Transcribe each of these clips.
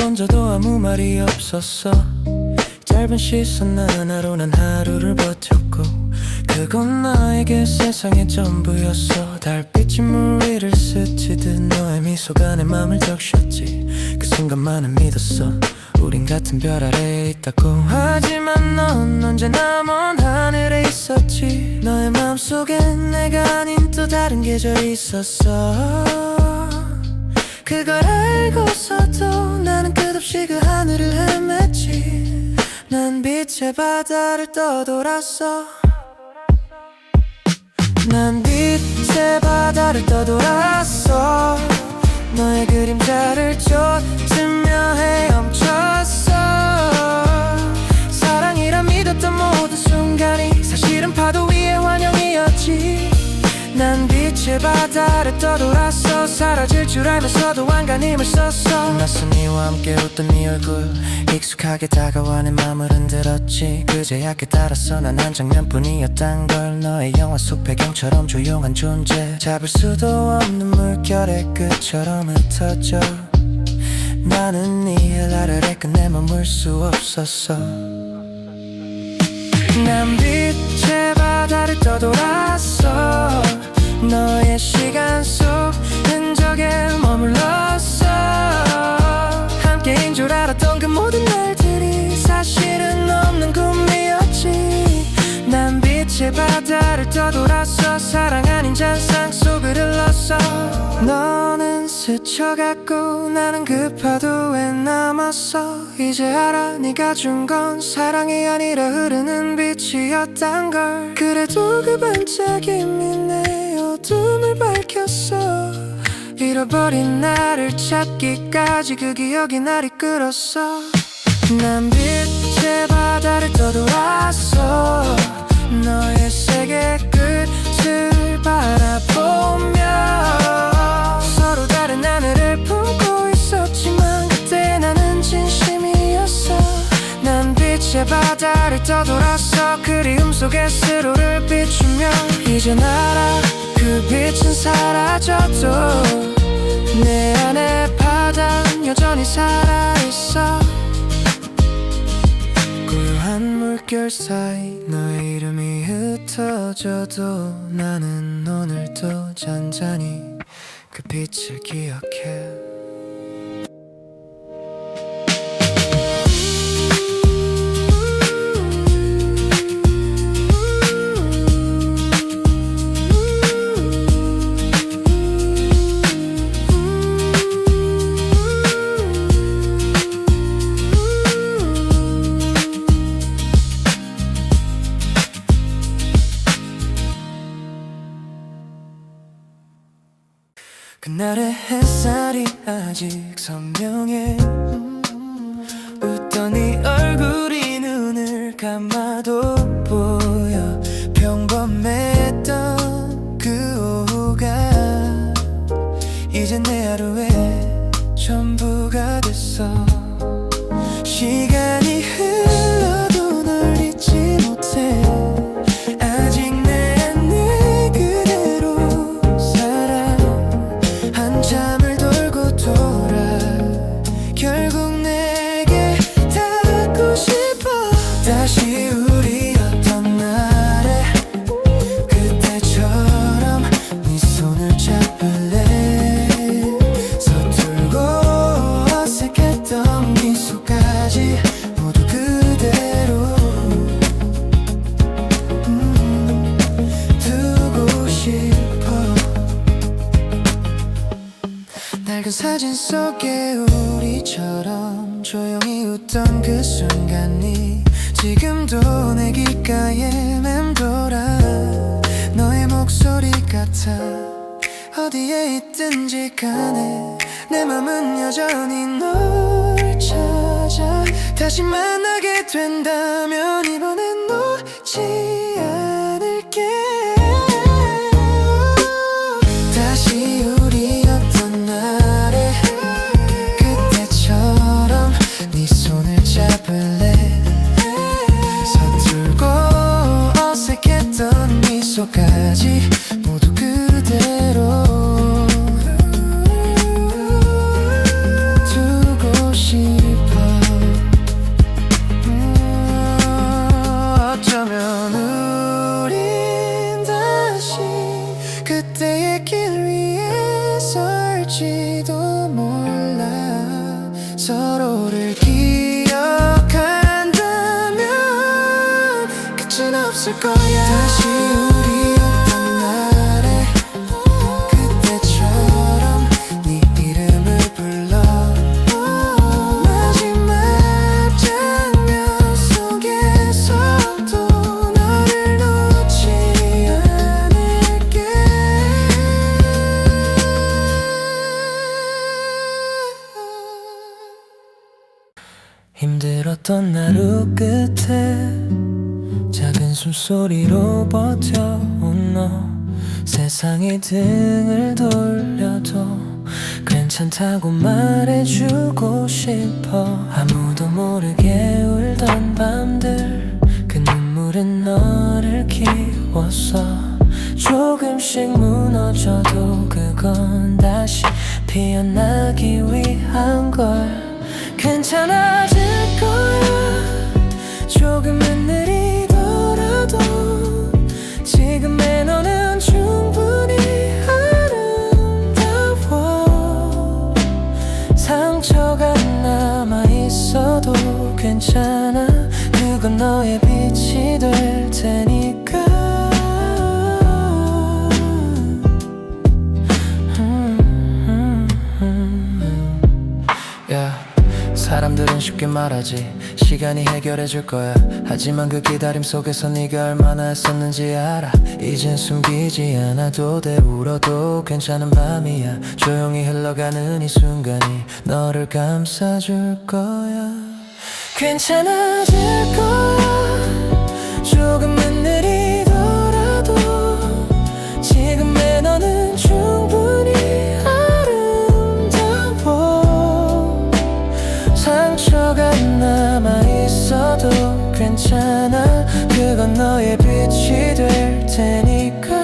본 적도 아무 말이 없었어. 짧은 시선 하나로 난 하루를 버텼고, 그건 나에게 세상의 전부였어. 달빛이 물 위를 스치듯 너의 미소가 내 맘을 적셨지. 그 순간만은 믿었어, 우린 같은 별 아래에 있다고. 하지만 넌 언제나 먼 하늘에 있었지. 너의 맘속엔 내가 아닌 또 다른 계절이 있었어. 그걸 알고서도 나는 끝없이 그 하늘을 헤맸지. 난 빛의 바다를 떠돌았어. 난 빛의 바다를 떠돌았어. 너의 그림자를 쫓으며 헤엄쳤어. 사랑이라 믿었던 모든 순간이 사실은 파도 위의 환영이었지. 난 빛의 바다를 떠돌았어. 사라질 줄 알면서도 안간힘을 썼어. 낯선 이와 함께 웃던 네 얼굴 익숙하게 다가와 내 맘을 흔들었지. 그제야 깨달았어, 난 한 장면뿐이었단 걸. 너의 영화 속 배경처럼 조용한 존재, 잡을 수도 없는 물결의 끝처럼 흩어져. 나는 네 아래를 끝내 머물 수 없었어. 난 빛의 바다를 떠돌았어. 너의 시간 속 흔적에 머물렀어. 함께인 줄 알았던 그 모든 날들이 사실은 없는 꿈이었지. 난 빛의 바다를 떠돌았어. 사랑 아닌 잔상 속을 흘렀어. 너는 스쳐갔고 나는 그 파도에 남았어. 이제 알아, 네가 준 건 사랑이 아니라 흐르는 빛이었단 걸. 그래도 그 반짝임이 내 어둠을 밝혔어. 잃어버린 나를 찾기까지 그 기억이 날 이끌었어. 난 빛의 바다를 떠돌았어. 너의 세계 끝을 바라보며 서로 다른 하늘을 품고 있었지만 그때 나는 진심이었어. 난 빛의 바다를 떠돌았어. 그리움 속에 스스로를 비추며 이젠 알아, 그 빛은 사라져도 내 안에 바다는 여전히 살아있어. 고요한 물결 사이 너의 이름이 흩어져도 나는 오늘도 잔잔히 그 빛을 기억해. 그날의 햇살이 아직 선명해. 웃던 네 얼굴이 눈을 감아도 보여. 평범했던 그 오후가 이제 내 하루의 전부가 됐어. 시간이 흘러도 널 잊지 못해. 아직 내 안에 그대로 살아. 한참을 돌고 돌아 결국 내게 닿고 싶어. 다시 우리였던 날에 그때처럼 네 손을 잡을래. 서툴고 어색했던 미소까지 모두 그대로 두고 싶어. 낡은 사진 속에 우리처럼 조용히 웃던 그 순간이 지금도 내 귓가에 맴돌아. 너의 목소리 같아. 어디에 있든지 간에 내 맘은 여전히 널 찾아. 다시 만나게 된다면 이번엔 놓지 않을게. 다시 우리였던 날에 그때처럼 네 손을 잡을래. 서툴고 어색했던 미소까지 모두 그대로 두고 싶어. 너를 기억한다면 끝은 없을 거야. 다시 우리였던 날에 그때처럼 네 이름을 불러 마지막 장면 속에서도 너를 놓지 않을게. 힘들었던 하루 끝에 작은 숨소리로 버텨온 너, 세상이 등을 돌려도 괜찮다고 말해주고 싶어. 아무도 모르게 울던 밤들, 그 눈물은 너를 키웠어. 조금씩 무너져도 그건 다시 피어나기 위한 걸. 괜찮아질 거야. 조금은 느리더라도 지금의 너는 충분히 아름다워. 상처가 남아있어도 괜찮아. 그건 너의 빛이 될 테니까. 사람들은 쉽게 말하지 시간이 해결해줄 거야. 하지만 그 기다림 속에서 네가 얼마나 애썼는지 알아. 이젠 숨기지 않아도 돼. 울어도 괜찮은 밤이야. 조용히 흘러가는 이 순간이 너를 감싸줄 거야. 괜찮아질 거야. 조금은 느리더라도 지금의 너는 충분히 상처가 남아있어도 괜찮아. 그건 너의 빛이 될 테니까.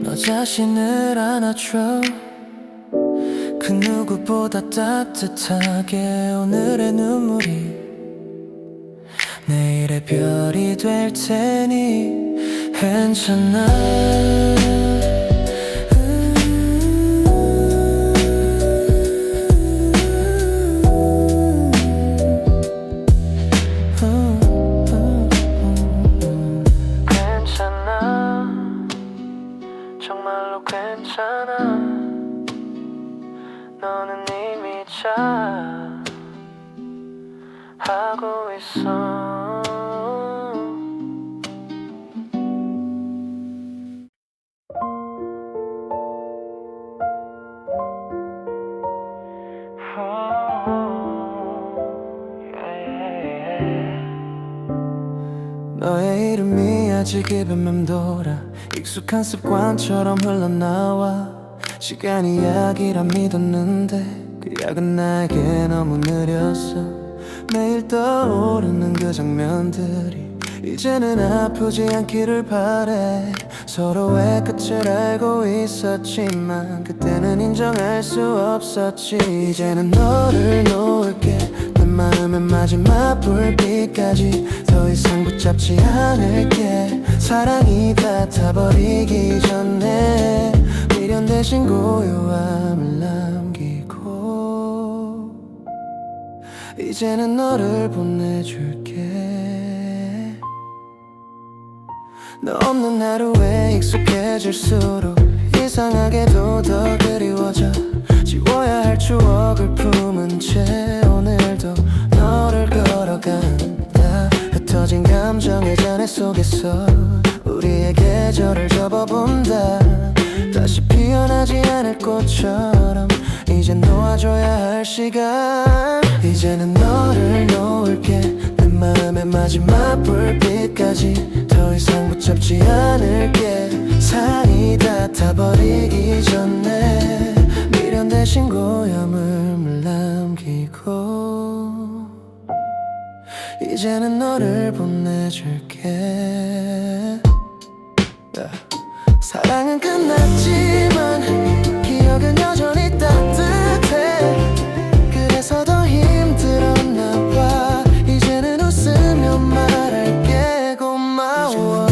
너 자신을 안아줘. 그 누구보다 따뜻하게 오늘의 눈물이 내일의 별이 될 테니 괜찮아. 괜찮아. 정말로 괜찮아. 너는 이미 잘하고 있어. 너의 이름이 아직 입에 맴돌아. 익숙한 습관처럼 흘러나와. 시간이 약이라 믿었는데 그 약은 나에게 너무 느렸어. 매일 떠오르는 그 장면들이 이제는 아프지 않기를 바래. 서로의 끝을 알고 있었지만 그때는 인정할 수 없었지. 이제는 너를 놓을게. 내 마음의 마지막 불빛까지 더 이상 붙잡지 않을게. 사랑이 다 타버리기 전에 미련 대신 고요함을 남기고 이제는 너를 보내줄게. 너 없는 하루에 익숙해질수록 이상하게도 더 그리워져. 지워야 할 추억을 품은 채 오늘도 너를 걸어간다. 흩어진 감정의 잔해 속에서 우리의 계절을 접어본다. 다시 피어나지 않을 꽃처럼 이젠 놓아줘야 할 시간. 이제는 너를 놓을게. 내 마음의 마지막 불빛까지 더 이상 붙잡지 않을게. 사랑이 다 타버리기 전에 미련 대신 고요함을 남기고 이제는 너를 보내줄게. 사랑은 끝났지만 기억은 여전히 따뜻해. 그래서 더 힘들었나 봐. 이제는 웃으며 말할게. 고마워.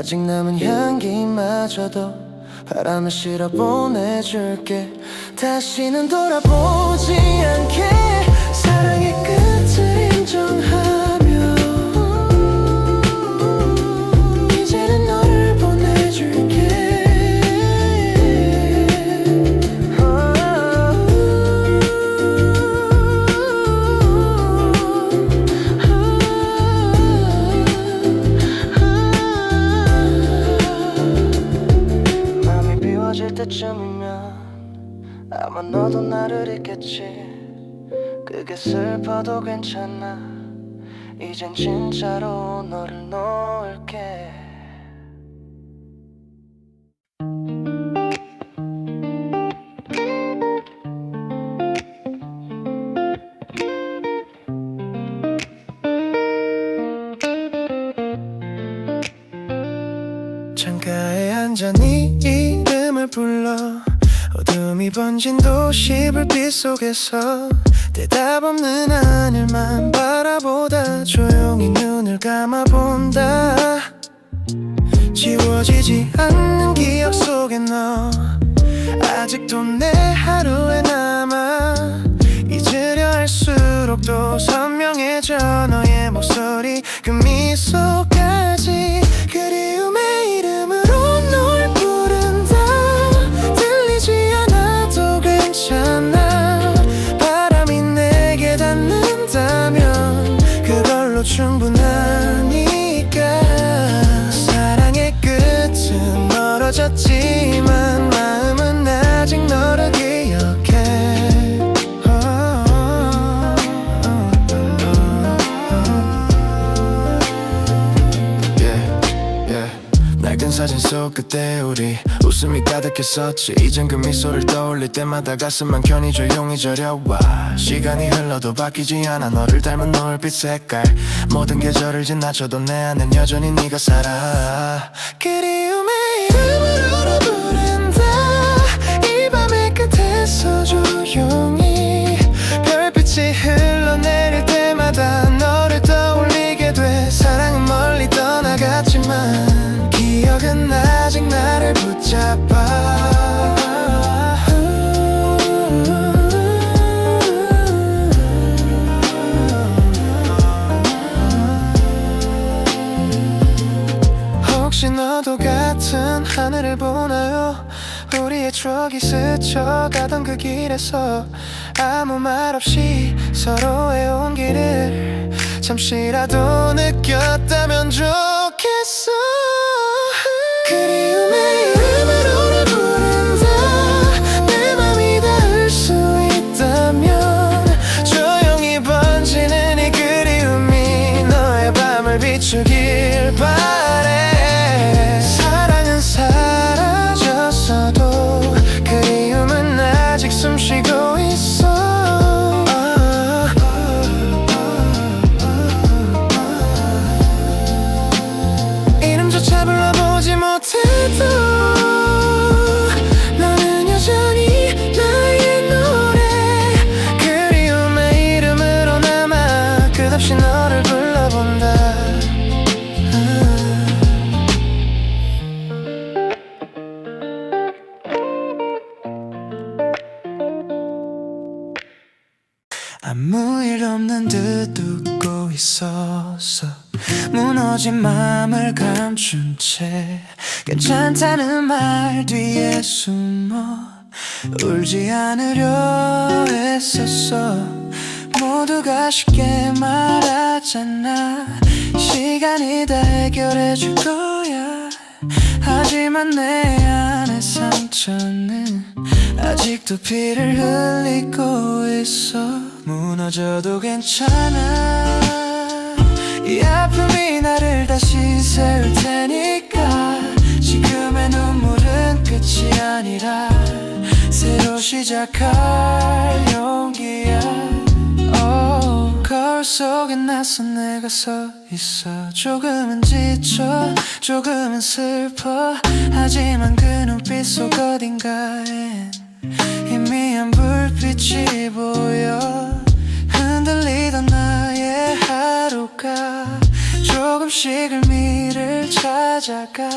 아직 남은 향기마저도 바람을 실어 보내줄게. 다시는 돌아보지 않게 사랑의 끝을 인정하며 이제는 너를 보내줄게. 마음이 비워질 때쯤이면 아마 너도 나를 잊겠지. 그게 슬퍼도 괜찮아. 이젠 진짜로 너를 놓을게. 창가에 앉아 네 이름을 불러 어둠이 번진 도시 불빛 속에서 대답 없는 하늘만 바라보다 조용히 눈을 감아본다. 지워지지 않는 기억 속에 너 아직도 내 하루에 남아. 잊으려 할수록 또 선명해져 너의 목소리 그 미소까지. 그리움의 이름으로 널 부른다. 들리지 않아도 괜찮아. 바람이 내게 닿는다면 그걸로 충분하니까. 사랑의 끝은 멀어졌지만 마음은 아직 너를 기억해. 낡은 사진 속 그때 우리 웃음이 가득했었지. 이젠 그 미소를 떠올릴 때마다 가슴만 편히 조용히 저려와. 시간이 흘러도 바뀌지 않아 너를 닮은 노을빛 색깔. 모든 계절을 지나쳐도 내 안엔 여전히 네가 살아. 그리움의 이름으로 부른다. 이 밤의 끝에서 조용히 별빛이 흘러내릴 때마다 너를 떠올리게 돼. 사랑은 멀리 떠나갔지만 기억은 아직 나를 붙잡아. 혹시 너도 같은 하늘을 보나요? 우리의 추억이 스쳐가던 그 길에서 아무 말 없이 서로의 온기를 잠시라도 느꼈다면 좋겠어. 그리움의 이름으로 날 부른다. 내 맘이 닿을 수 있다면 조용히 번지는 이 그리움이 너의 밤을 비추길 바래. 사랑은 사라졌어도 그리움은 아직 숨쉬고 있어. 이름조차 불러보지 못해도 너는 여전히 나의 노래. 그리움의 이름으로 남아 끝없이 너를 불러본다. 아무 일 없는 듯 웃고 있었어. 무너진 맘을 감춘 채 괜찮다는 말 뒤에 숨어 울지 않으려 했었어. 모두가 쉽게 말하잖아. 시간이 다 해결해 줄 거야. 하지만 내 안의 상처는 아직도 피를 흘리고 있어. 무너져도 괜찮아. 이 아픔이 나를 다시 세울 테니까. 지금의 눈물은 끝이 아니라 새로 시작할 용기야. 거울 속에 낯선 내가 서 있어. 조금은 지쳐 조금은 슬퍼. 하지만 그 눈빛 속 어딘가엔 희미한 불빛이 보여. 흔들리던 나의 하루가 조금씩 의미를 너를 찾아가.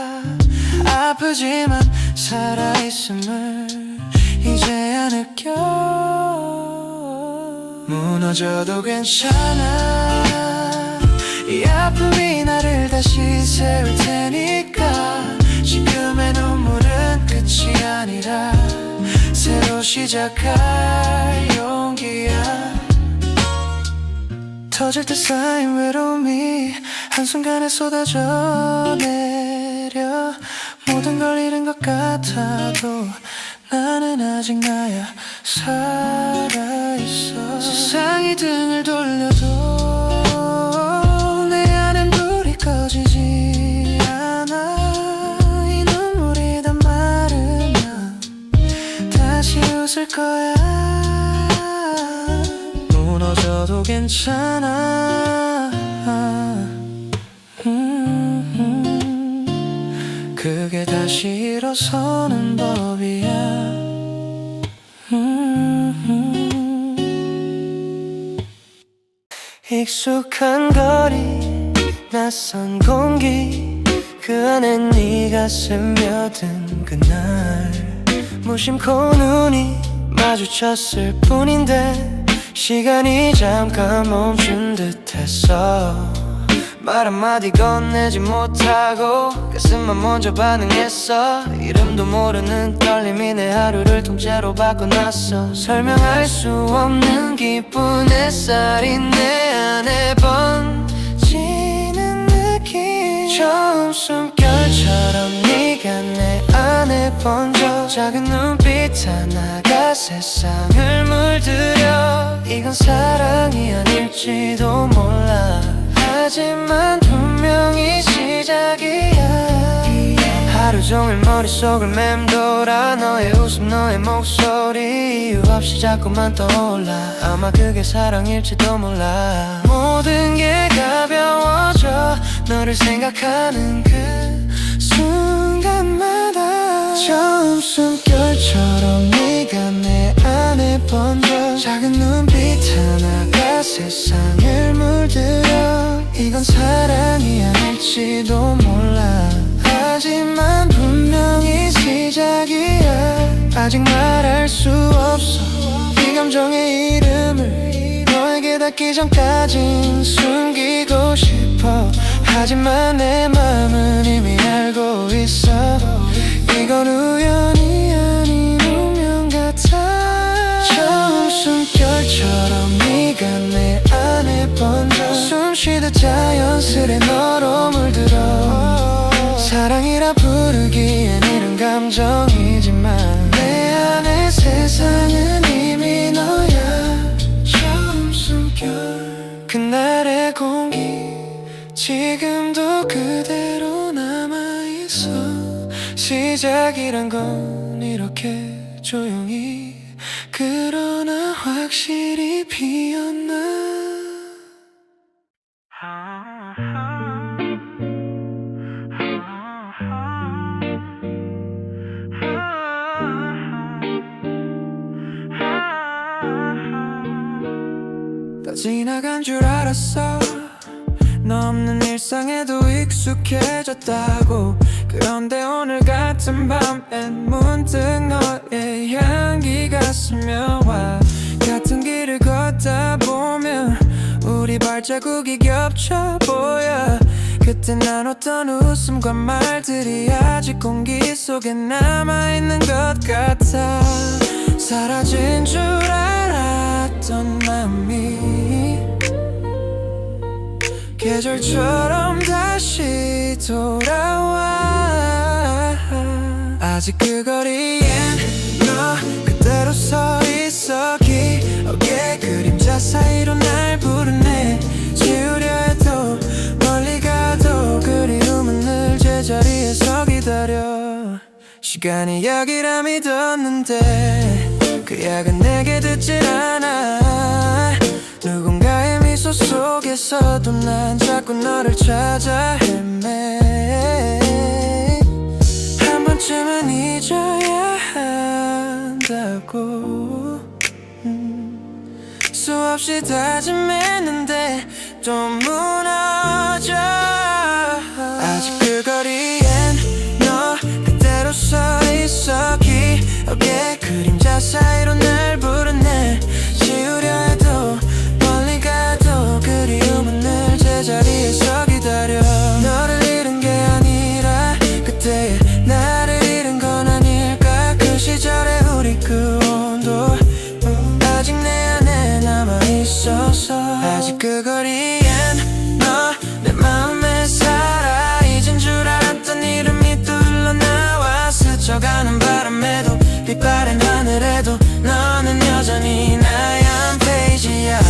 아프지만 살아있음을 이제야 느껴. 무너져도 괜찮아. 이 아픔이 나를 다시 세울 테니까. 지금의 눈물은 끝이 아니라 새로 시작할 용기야. 터질 때 쌓인 외로움이 한순간에 쏟아져 내려. 모든 걸 잃은 것 같아도 나는 아직 나야. 살아있어. 세상이 등을 돌려도 내 안엔 불이 꺼지지 않아. 이 눈물이 다 마르면 다시 웃을 거야. 무너져도 괜찮아. 그게 다시 일어서는 법이야. 익숙한 거리, 낯선 공기, 그 안에 네가 스며든 그날. 무심코 눈이 마주쳤을 뿐인데 시간이 잠깐 멈춘 듯했어. 말 한마디 건네지 못하고 가슴만 먼저 반응했어. 이름도 모르는 떨림이 내 하루를 통째로 바꿔놨어. 설명할 수 없는 기쁜 햇살이 내 안에 번지는 느낌. 처음 숨결처럼 네가 내 안에 번져. 작은 눈빛 하나가 세상을 물들여. 이건 사랑이 아닐지도 몰라. 하지만 분명히 시작이야. 하루 종일 머릿속을 맴돌아. 너의 웃음 너의 목소리 이유 없이 자꾸만 떠올라. 아마 그게 사랑일지도 몰라. 모든 게 가벼워져 너를 생각하는 그 순간마다. 처음 숨결처럼 네가 내 안에 번져. 작은 눈빛 하나가 세상을 물들여. 이건 사랑이 아닐지도 몰라. 하지만 분명히 시작이야. 아직 말할 수 없어 이 감정의 이름을. 너에게 닿기 전까진 숨기고 싶어. 하지만 내 맘은 이미 알고 있어. 이건 우연이 아닌 운명 같아. 처음 숨결처럼 네가 내 안에 번져. 숨쉬듯 자연스레 너로 물들어. 사랑이라 부르기엔 이른 감정이지만 내 안의 세상은 이미 너야. 처음 숨결 그날의 공기 지금도 그대로 남아있어. 시작이란 건 이렇게 조용히 그러나 확실히 피었나. 다 지나간 줄 알았어. 너 없는 일상에도 익숙해졌다고. 그런데 오늘 같은 밤엔 문득 너의 향기가 스며와. 같은 길을 걷다 보면 우리 발자국이 겹쳐 보여. 그때 나눴던 웃음과 말들이 아직 공기 속에 남아있는 것 같아. 사라진 줄 알았던 마음이 계절처럼 다시 돌아와. 아직 그 거리엔 너 그대로 서 있어. 기억의 그림자 사이로 날 부르네. 지우려 해도 멀리 가도 그리움은 늘 제자리에서 기다려. 시간이 약이라 믿었는데 그 약은 내게 듣질 않아. 누군가의 미소 속에서도 난 자꾸 너를 찾아 헤매. 한 번쯤은 잊어야 한다고 수없이 다짐했는데 또 무너져. 아직 그거 너의 그림자 사이로 날 부르네. 지우려 해도 멀리 가도 그리움은 늘 제자리에서 기다려. 너를 잃은 게 아니라 그때의 나를 잃은 건 아닐까. 그 시절의 우리 그 온도 아직 내 안에 남아있어서. 아직 그 거리엔 너 내 마음에 살아. 잊은 줄 알았던 이름이 또 흘러나와. 스쳐가는 바람에도 빛바랜 하늘에도 너는 여전히 나의 한 페이지야.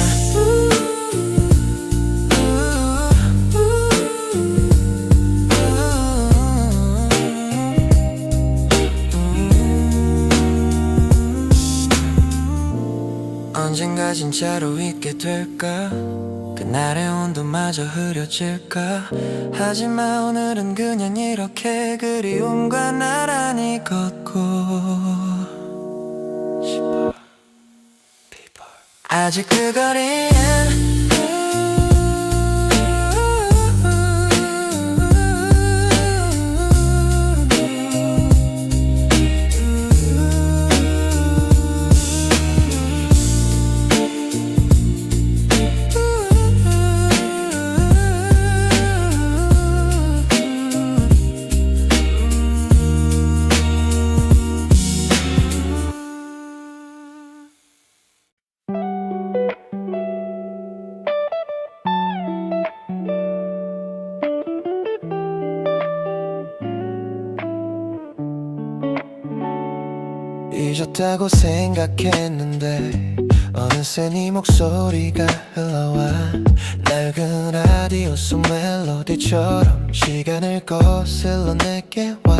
언젠가 진짜로 잊게 될까. 그날의 온도마저 흐려질까. 하지만 오늘은 그냥 이렇게 그리움과 나란히 걷고 싶어. 아직 그 거리엔 잊었다고 생각했는데 어느새 네 목소리가 흘러와. 낡은 라디오 속 멜로디처럼 시간을 거슬러 내게 와.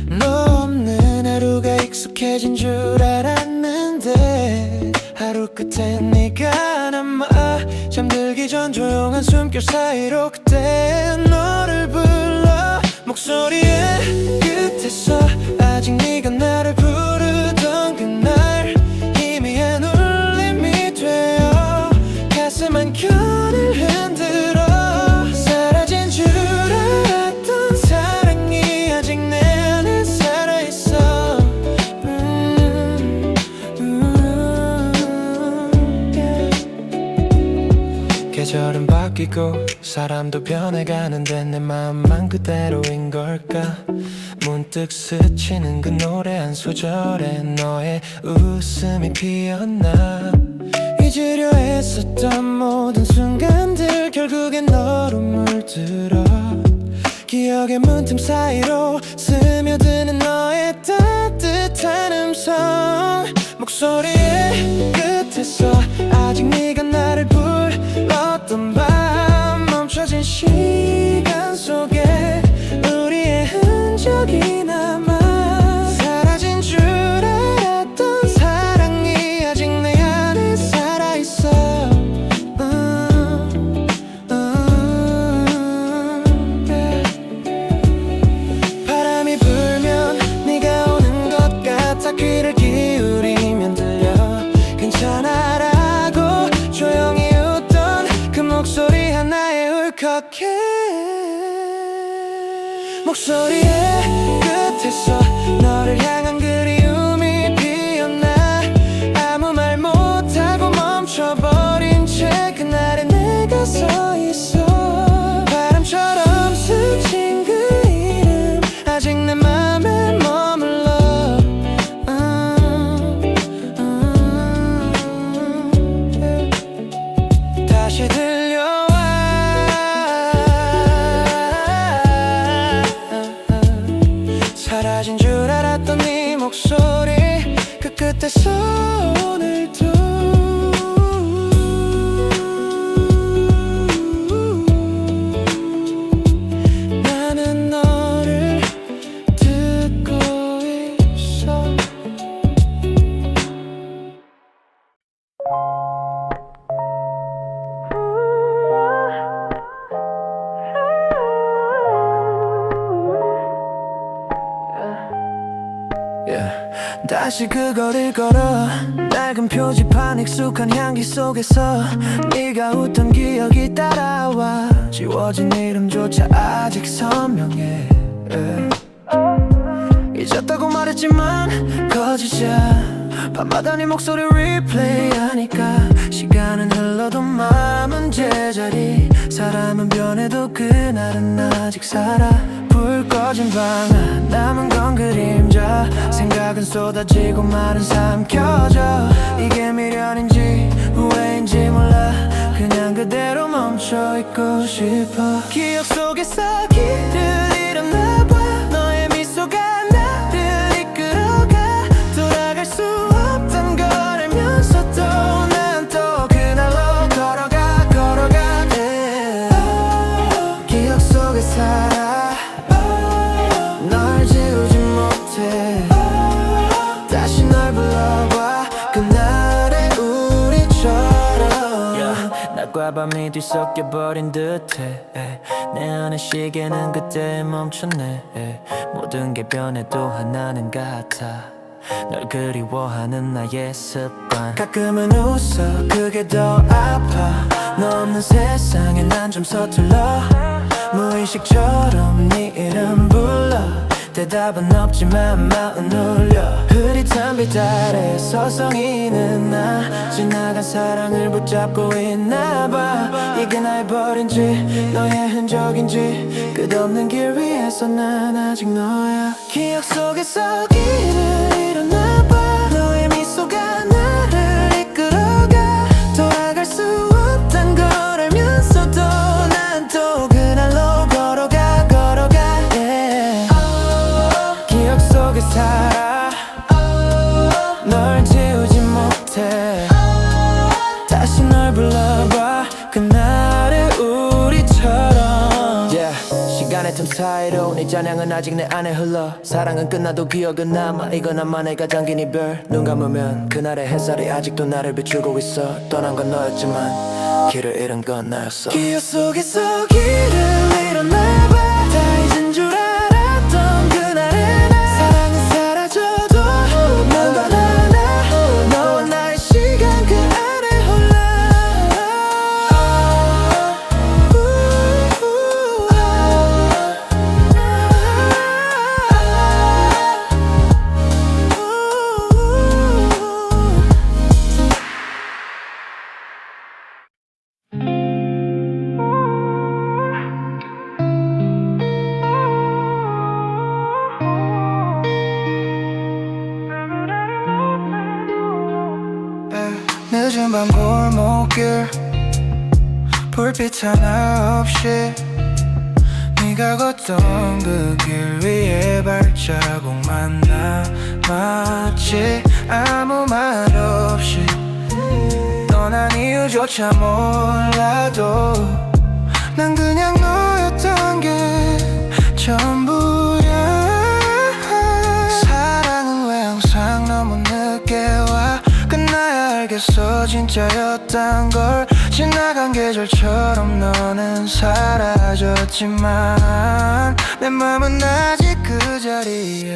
너 없는 하루가 익숙해진 줄 알았는데 하루 끝에 네가 남아. 잠들기 전 조용한 숨결 사이로 그때 너를 불러. 목소리의 끝에서 아직 네가 나를 부르던 그날 희미한 울림이 되어 가슴 한켠을 흔들어. 사라진 줄 알았던 사랑이 아직 내 안에 살아있어. 계절은 바뀌고 사람도 변해가는데 내 마음만 그대로인 걸까. 문득 스치는 그 노래 한 소절에 너의 웃음이 피었나. 잊으려 했었던 모든 순간들 결국엔 너로 물들어. 기억의 문틈 사이로 스며드는 너의 따뜻한 음성. 목소리의 끝에서 아직 네가 나를 불렀던 밤. 멈춰진 시간 속에 우리의 흔적이 남아. 사라진 줄 알았던 사랑이 아직 내 안에 살아있어. 바람이 불면 네가 오는 것 같아. 귀를 기울이면 들려. 괜찮아라고 조용히 웃던 그 목소리 하나에 울컥해. 목소리의 끝에서 너를 향한 그리움이 피었나. 아무 말 못하고 멈춰버린 채 그날에 내가 서 있어. 바람처럼 스친 그 이름 아직 내 맘에 머물러. 다시 들려와. 사라진 줄 알았던 네 목소리 그 끝에서 오늘도 나는 너를 듣고 있어. 다시 그 거리를 걸어. 낡은 표지판 익숙한 향기 속에서 네가 웃던 기억이 따라와. 지워진 이름조차 아직 선명해. 잊었다고 말했지만 거짓이 밤마다 네 목소리 리플레이하니까 시간은 흘러도 마음은 제자리 사람은 변해도 그날은 아직 살아 불 꺼진 방 안 남은 건 그림자 생각은 쏟아지고 말은 삼켜져 이게 미련인지 후회인지 몰라 그냥 그대로 멈춰있고 싶어 기억 속에서 길을 잃었나 봐 너의 미소가 나를 이끌어가 돌아갈 수 없단 걸 알면서도 난 또 그날로 걸어가 yeah. 기억 속에 살아 널 지우지 못해 다시 널 불러봐 그날의 우리처럼 낮과 밤이 뒤섞여버린 듯해 내 안의 시계는 그때 멈췄네 모든 게 변해도 하나는 같아 널 그리워하는 나의 습관 가끔은 웃어 그게 더 아파 너 없는 세상에 난 좀 서툴러 무의식처럼 네 이름 불러 대답은 없지만 마음 울려 흐릿한 빛 아래 서성이는 나 지나간 사랑을 붙잡고 있나봐 이게 날 버린지 너의 흔적인지 끝없는 길 위에서 난 아직 너야 기억 속에서 길을 잃었나봐 너의 미소가 나를 이끌어가 돌아갈 수 없단 걸 알면서도 난 또 그날로 걸어가 yeah. 기억 속에 살아 널 지우지 못해 다시 널 불러봐 그날의 우리처럼 yeah. 시간의 틈 사이로 네 잔향은 아직 내 안에 흘러 사랑은 끝나도 기억은 남아 이건 나만의 잠긴 이별 눈 감으면 그날의 햇살이 아직도 나를 비추고 있어 떠난 건 너였지만 길을 잃은 건 나였어 기억 속에서 길을 잃었나봐 다 잊은 줄 알았던 그날의 나 사랑은 사라져도 넌 하나 너와 나의 시간 그 안에 홀라 늦은 밤 골목길 불빛 하나 없이 네가 걷던 그 길 위에 발자국만 남았지 아무 말 없이 떠난 이유조차 몰라도 난 그냥 너였던 게 전부야 사랑은 왜 항상 너무 늦게 와 끝나야 알겠어 진짜였단 걸 지나간 계절처럼 너는 사라졌지만 내 맘은 아직 그 자리에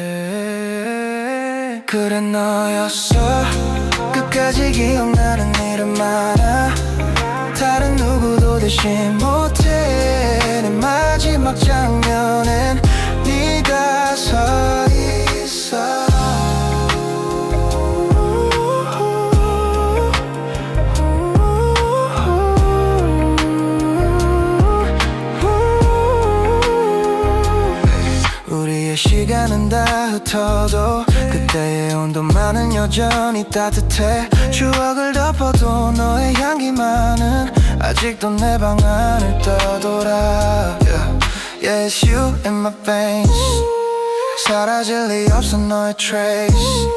그래 너였어 끝까지 기억나는 이름 많아 다른 누구도 대신 못해 내 마지막 장면엔 네가 서 있어 시간은 다 흩어도 그때의 온도만은 여전히 따뜻해 추억을 덮어도 너의 향기만은 아직도 내 방 안을 떠돌아 Yeah, it's you in my veins 사라질 리 없어 너의 trace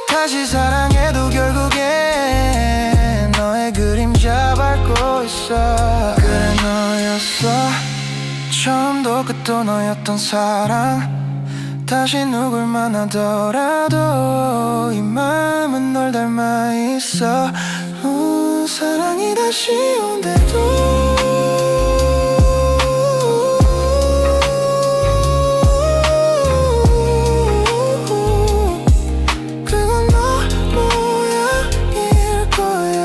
다시 사랑해도 결국엔 너의 그림자 밟고 있어 그래 너였어 처음도 끝도 너였던 사랑 다시 누굴 만나더라도 이 마음은 널 닮아 있어 사랑이 다시 온대도 그건 너 모양일 거야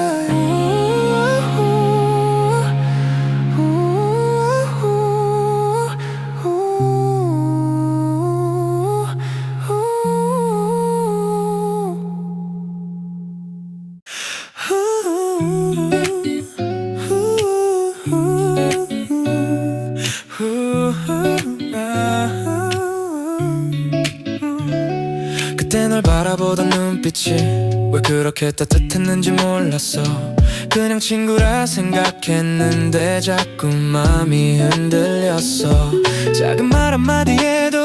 그때 널 바라보던 눈빛이 왜 그렇게 따뜻했는지 몰랐어. 그냥 친구라 생각했는데 자꾸 맘이 흔들렸어. 작은 말 한마디에도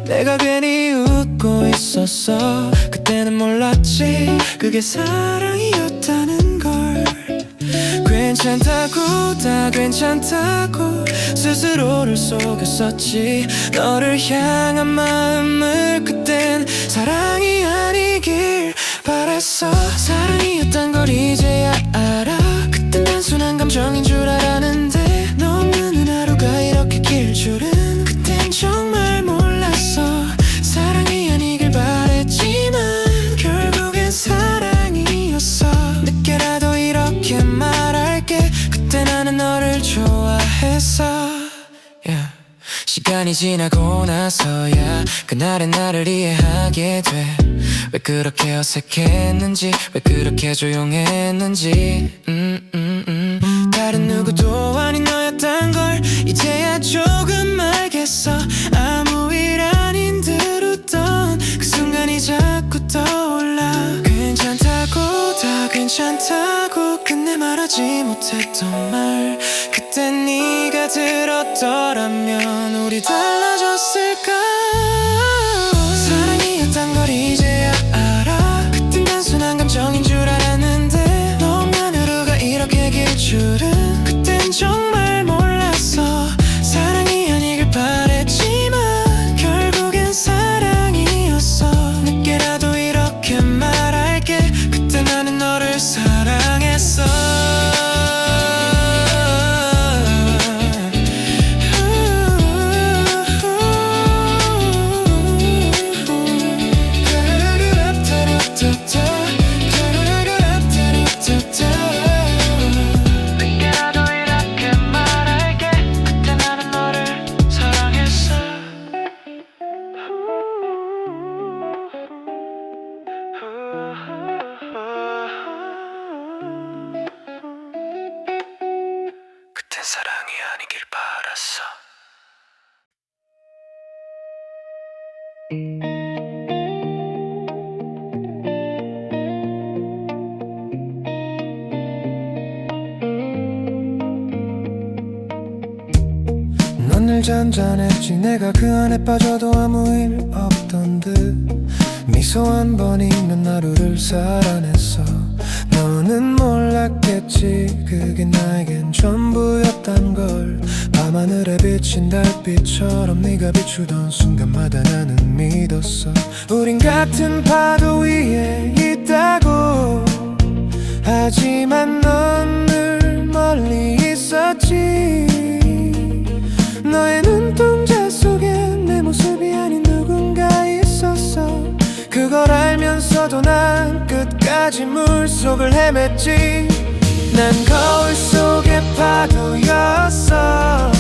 내가 괜히 웃고 있었어. 그때는 몰랐지 그게 사랑이었다는 걸. 괜찮다고 다 괜찮다고 스스로를 속였었지. 너를 향한 마음을 그땐 사랑이 아니길 바랬어. 사랑이었단 걸 이제야 알아. 그땐 단순한 감정인 줄 알았는데 너 없는 하루가 이렇게 길 줄은 그땐 정말 몰랐어. 사랑이 아니길 바랬지만 결국엔 사랑이었어. 늦게라도 이렇게 말할게. 그때 나는 너를 좋아했어. yeah. 시간이 지나고 나서야 그날의 나를 이해하게 돼. 왜 그렇게 어색했는지 왜 그렇게 조용했는지 다른 누구도 아닌 너였단 걸 이제야 조금 알겠어. 아무 일 아닌 듯 웃던 그 순간이 자꾸 떠올라. 괜찮다고 다 괜찮다고 끝내 말하지 못했던 말. 그때 네가 들었더라면 우리 달라졌을까. 사랑이었단 걸 이제야 알아. 그땐 단순한 감정인 줄 알았는데 너 없는 하루가 이렇게 길 줄은 그땐 정말 몰랐어. 사랑이 아니길 바랬지만 결국엔 사랑이었어. 늦게라도 이렇게 말할게. 그때 나는 너를 사랑했어. 그땐 사랑이 아니길 바랐어. 넌 늘 잔잔했지. 내가 그 안에 빠져도 아무 일 없던 듯 미소 한 번 있는 하루를 살아냈어. 너는 몰랐겠지 그게 나에겐 전부였단 걸. 밤하늘에 비친 달빛처럼 네가 비추던 순간마다 나는 믿었어. 우린 같은 파도 위에 있다고. 하지만 넌 늘 멀리 있었지. 너의 눈동자 속에 내 모습이 아닌 누군가 있었어. 그걸 알면서도 난 끝까지 물속을 헤맸지. 난 거울 속의 파도였어.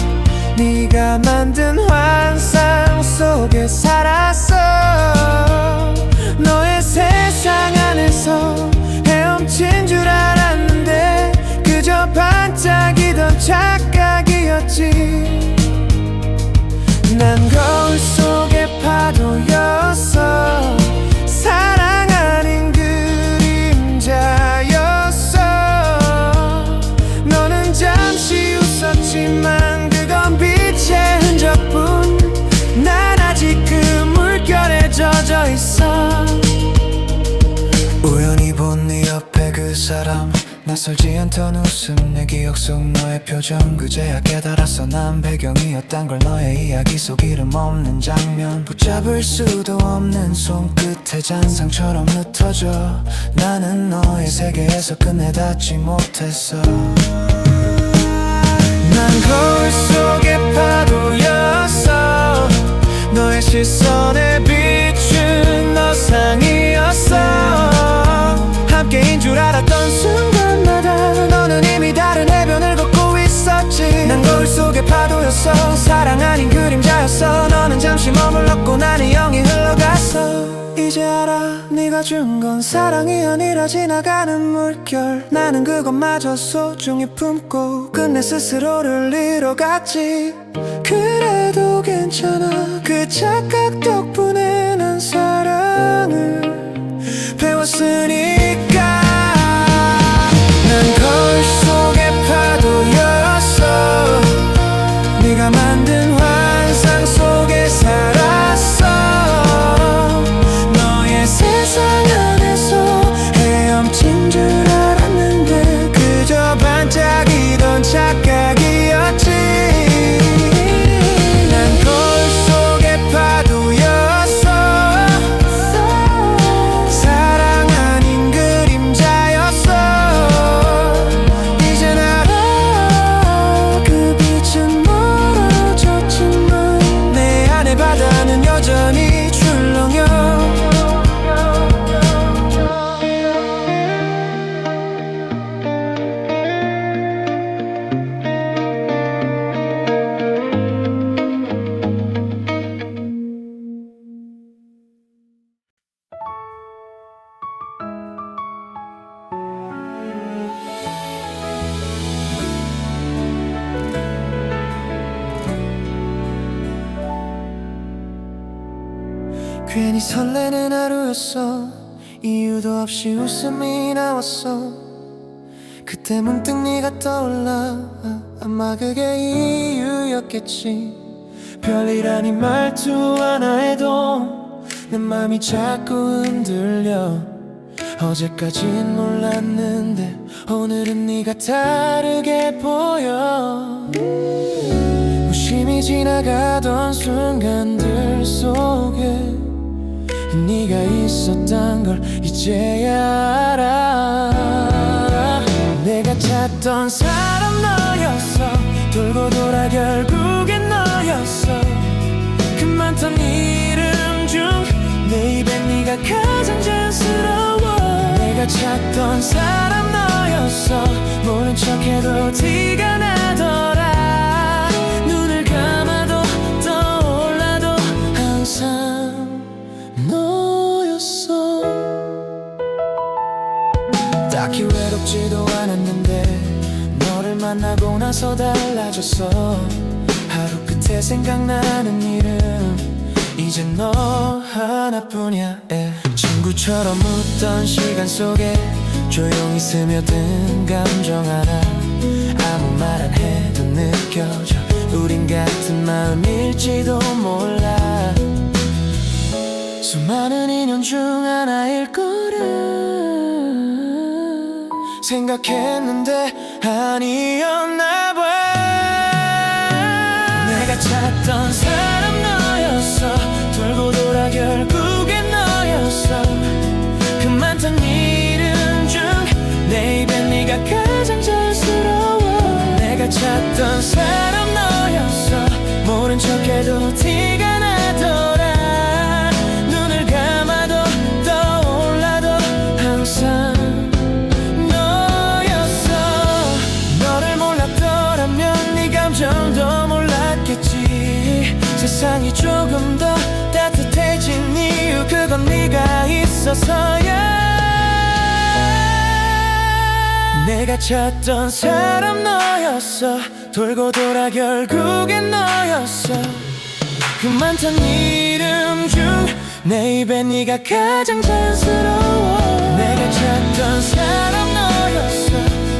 네가 만든 환상 속에 살았어. 너의 세상 안에서 헤엄친 줄 알았는데 그저 반짝이던 착각이었지. 난 거울 속의 파도였어. 사랑 아닌 그림자였어. 너는 잠시 웃었지만 그건 빛의 흔적뿐. 난 아직 그 물결에 젖어 있어. 우연히 본 네 옆에 그 사람. 낯설지 않던 웃음 내 기억 속 너의 표정. 그제야 깨달았어 난 배경이었단 걸. 너의 이야기 속 이름 없는 장면. 붙잡을 수도 없는 손끝에 잔상처럼 흩어져. 나는 너의 세계에서 끝내 닿지 못했어. 난 거울 속의 파도였어. 너의 시선에 비춘 너상이었어. 함께인 줄 알았던 순간마다 너는 이미 다른 해변을 걷고 있었지. 난 거울 속의 파도였어. 사랑 아닌 그림자였어. 너는 잠시 머물렀고 나는 영이 흘러갔어. 이제 알아 네가 네가 준 건 사랑이 아니라 지나가는 물결. 나는 그것마저 소중히 품고 끝내 스스로를 잃어갔지. 그래도 괜찮아. 그 착각 덕분에 난 사랑을 배웠으니까. 난 거울 속의 파도였어. 네가 만든 환상 속에 살았어. 너의 세상 안에서 헤엄친 줄 알았는데 그저 반짝이던 착각이었지. 난 거울 속의 파도였어. 사랑 아닌 그림자였어. 이젠 알아. 그 빛은 멀어졌지만 내 안의 바다는 여전히 출렁여. 괜히 설레는 하루였어. 이유도 없이 웃음이 나왔어. 그때 문득 네가 떠올라. 아마 그게 이유였겠지. 별일 아닌 말투 하나에도 내 맘이 자꾸 흔들려. 어제까진 몰랐는데 오늘은 네가 다르게 보여. 무심히 지나가던 순간들 속에 네가 있었단 걸 이제야 알아. 내가 찾던 사람 너였어. 돌고 돌아 결국엔 너였어. 그 많던 이름 중 내 입에 네가 가장 자연스러워. 내가 찾던 사람 너였어. 모른 척해도 티가 나더라. 눈을 감아도 떠올라도 항상 너였어. 딱히 외롭지도 않았는데 너를 만나고 나서 달라졌어. 하루 끝에 생각나는 이름 이젠 너 하나뿐이야. 친구처럼 묻던 시간 속에 조용히 스며든 감정 하나. 아무 말 안 해도 느껴져. 우린 같은 마음일지도 몰라. 수많은 인연 중 하나일 거라 생각했는데 아니었나 봐. 내가 찾던 사람 너였어. 돌고 돌아 결국엔 너였어. 그 많던 이름 중 내 입에 네가 가장 자연스러워. 내가 찾던 사람 너였어. 모른 척해도 티가 나더라. 눈을 감아도 떠올라도 항상 너였어. 너를 몰랐더라면 네 감정도 몰랐겠지. 세상이 조금 더 따뜻해진 이유 그건 네가 있어서야. 내가 찾던 사람 너였어. 돌고 돌아 결국엔 너였어. 그 많던 이름 중 내 입에 네가 가장 자연스러워. 내가 찾던 사람 너였어.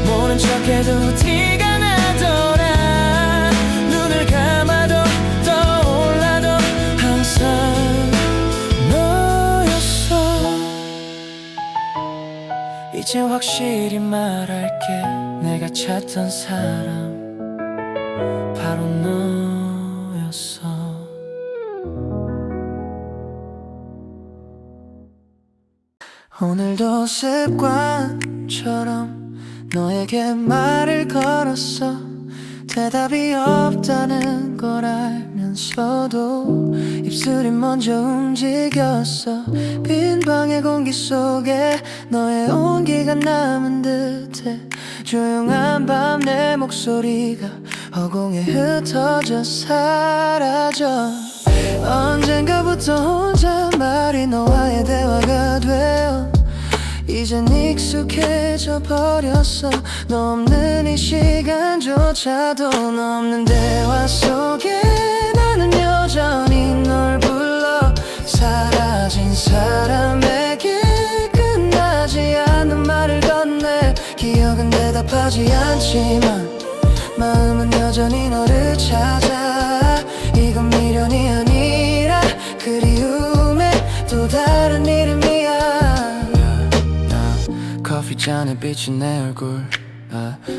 모른 척해도 티가 나더라. 눈을 감아도 떠올라도 항상 너였어. 이제 확실히 말할게. 내가 찾던 사람 바로 너였어. 오늘도 습관처럼 너에게 말을 걸었어. 대답이 없다는 걸 알면서도 입술이 먼저 움직였어. 빈 방의 공기 속에 너의 온기가 남은 듯해. 조용한 밤 내 목소리가 허공에 흩어져 사라져. 언젠가부터 혼잣말이 너와의 대화가 되어 이젠 익숙해져 버렸어. 너 없는 이 시간조차도 너 없는 대화 속에 나는 여전히 널 불러. 사라진 사람에게 끝나지 않는 말을 건네. 기억은 대답하지 않지만 마음은 여전히 너를 찾아. 이건 미련이 아니라 그리움의 또 다른 이름이야. 커피잔에 비친 내 얼굴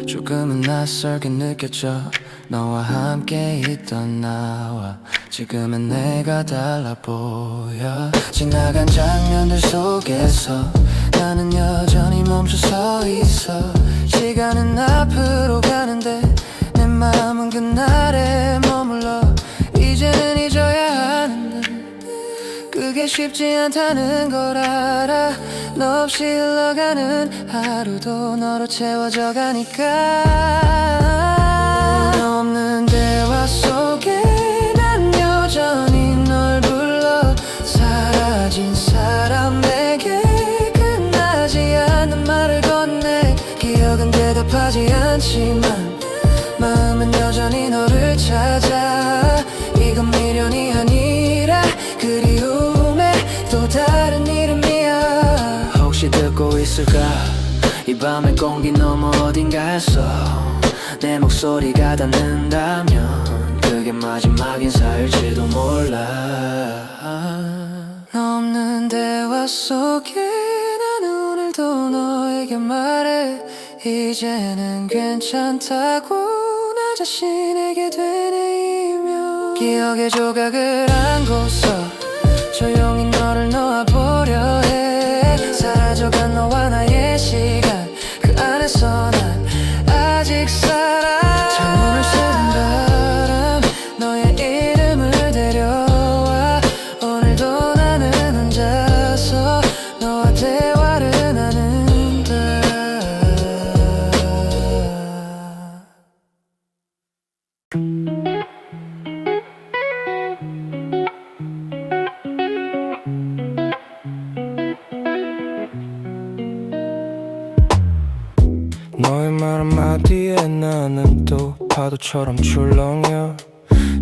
조금은 낯설게 느껴져. 너와 함께 있던 나와 지금은 내가 달라 보여. 지나간 장면들 속에서 나는 여전히 멈춰 서 있어. 시간은 앞으로 가는데 내 마음은 그날에 머물러. 이제는 잊어야 하는데 그게 쉽지 않다는 걸 알아. 너 없이 흘러가는 하루도 너로 채워져 가니까. 너 없는 대화 속에 난 여전히 널 불러. 사라진 사람에게 끝나지 않는 말을 건네. 기억은 대답하지 않지만 마음은 여전히 너를 찾아. 이건 미련이 아니라 그리움의 또 다른 이름이야. 혹시 듣고 있을까? 이 밤의 공기 너머 어딘가에서 내 목소리가 닿는다면 그게 마지막 인사일지도 몰라. 너 없는 대화 속에 나는 오늘도 너에게 말해. 이제는 괜찮다고 나 자신에게 되뇌이며 기억의 조각을 안고서 조용히 너를 놓아보려 해. 사라져간 너와 나의 시간 그 안에서 난 아직 살아. 창문을 새는 바람 너의 이름을 데려와. 오늘도 나는 혼자서 너와 대화를 나눈다. 너의 말 한마디에 나는 또 파도처럼 출렁여.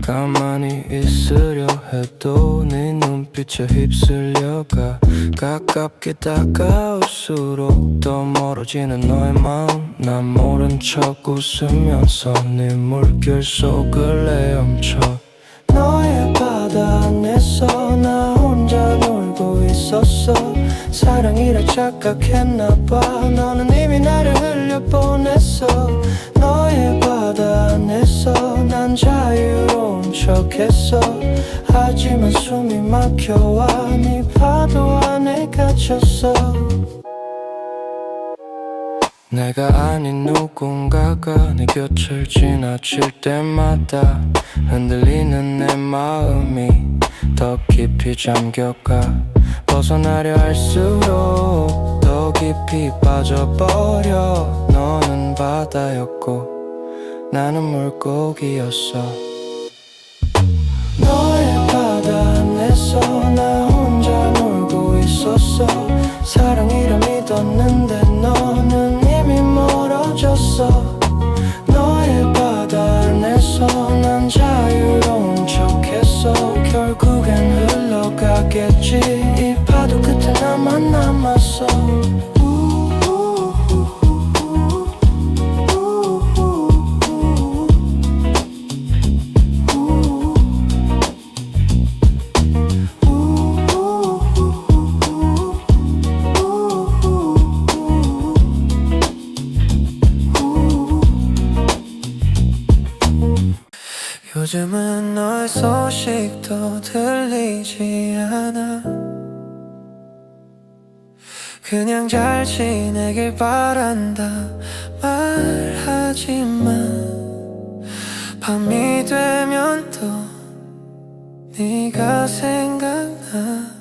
가만히 있으려 해도 네 눈빛에 휩쓸려가. 가깝게 다가올수록 더 멀어지는 너의 마음. 난 모른 척 웃으면서 네 물결 속을 헤엄쳐. 너의 바다 안에서 나 혼자 놀고 있었어. 사랑이라 착각했나봐. 너는 이미 나를 흘려보냈어. 너의 바다 안에서 난 자유로운 척했어. 하지만 숨이 막혀와 네 파도 안에 갇혔어. 내가 아닌 누군가가 내 곁을 지나칠 때마다 흔들리는 내 마음이 더 깊이 잠겨가. 벗어나려 할수록 더 깊이 빠져버려. 너는 바다였고 나는 물고기였어. 너의 바다 안에서 나 혼자 놀고 있었어. 사랑이라 믿었는데 너는 이미 멀어졌어. 너의 바다 안에서 난 자유로운 척했어. 결국엔 흘러가겠지. 이 파도 끝에 나만 남았어. 요즘은 너의 소식도 들리지 않아. 그냥 잘 지내길 바란다 말하지만 밤이 되면 또 네가 생각나.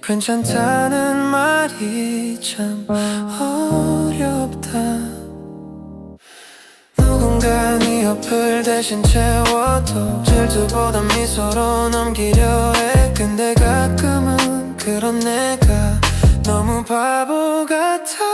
괜찮다는 말이 참 어렵다. 누군가 네 옆에 술을 대신 채워도 질투보다 미소로 넘기려 해. 근데 가끔은 그런 내가 너무 바보 같아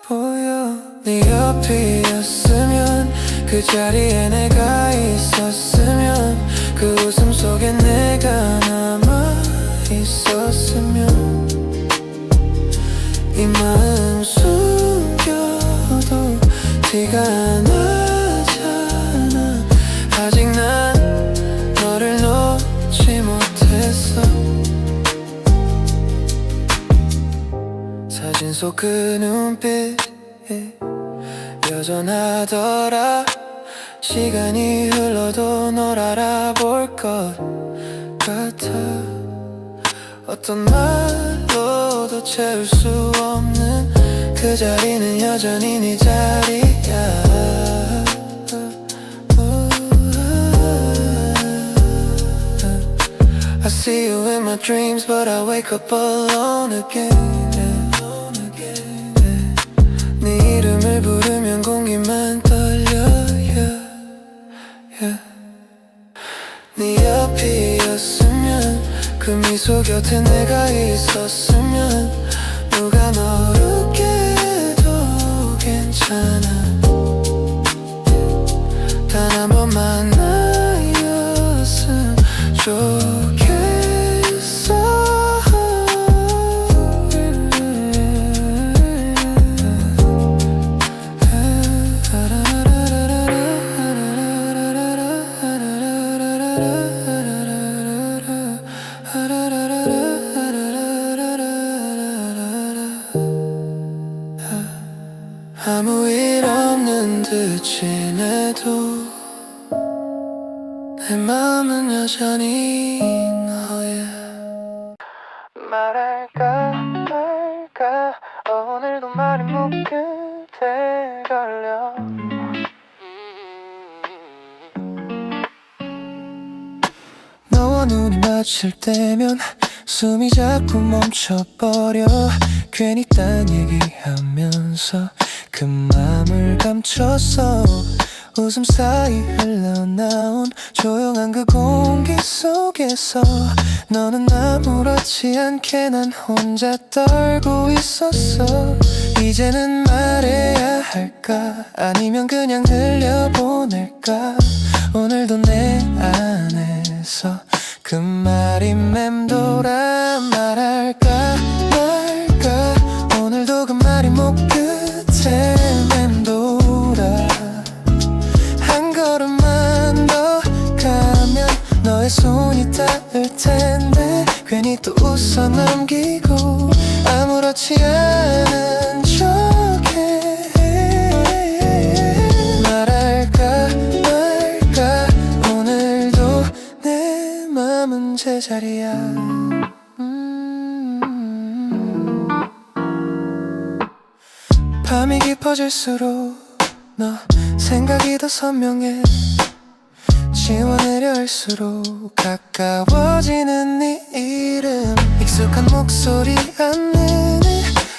보여. 네 옆이었으면 그 자리에 내가 있었으면 그 웃음 속에 내가 남아 있었으면 이 마음 숨겨도 티가 나잖아. 아직 난 너를 놓지 못했어. 사진 속 그 눈빛 여전하더라. 시간이 흘러도 널 알아볼 것 같아. 어떤 말로도 채울 수 없는 그 자리는 여전히 네 자리야. I see you in my dreams but I wake up alone again. 네 이름을 부르면 공기만 떨려. 네 옆이었으면 그 미소 곁에 내가 있었으면 누가 널 웃게 해도 괜찮아. 단 한 번만 나였으면 좋겠어. 아무 일 없는 듯 지내도 내 마음은 여전히 너의. 말할까 말까 오늘도 말이 목끝에 걸려. 너와 눈이 마주칠 때면 숨이 자꾸 멈춰버려. 괜히 딴 얘기하면서 그 맘을 감췄어. 웃음 사이 흘러나온 조용한 그 공기 속에서 너는 아무렇지 않게 난 혼자 떨고 있었어. 이제는 말해야 할까 아니면 그냥 들려보낼까. 오늘도 내 안에서 그 말이 맴돌아. 말할까 말까 오늘도 그 말이 목끝에 맴돌아. 한 걸음만 더 가면 너의 손이 닿을 텐데 괜히 또 웃어 넘기고 아무렇지 않은 척해. 말할까 말까 오늘도 내 맘은 제자리야. 밤이 깊어질수록 너 생각이 더 선명해. 지워내려 할수록 가까워지는 네 이름. 익숙한 목소리 안에는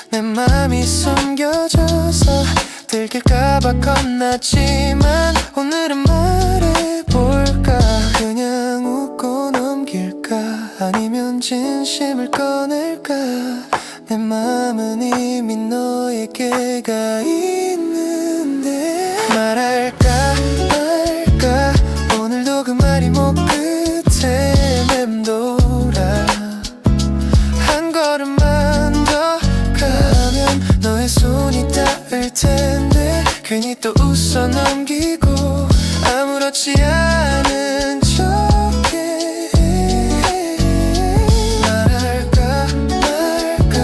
내 맘이 숨겨져서 들킬까봐 겁났지만 오늘은 말해볼까. 그냥 웃고 넘길까 아니면 진심을 꺼낼까. 내 맘은 이미 너에게 가 있는데. 말할까 말까 오늘도 그 말이 목끝에 맴돌아. 한 걸음만 더 가면 너의 손이 닿을 텐데 괜히 또 웃어 넘기고 아무렇지 않은 척해. 말할까 말까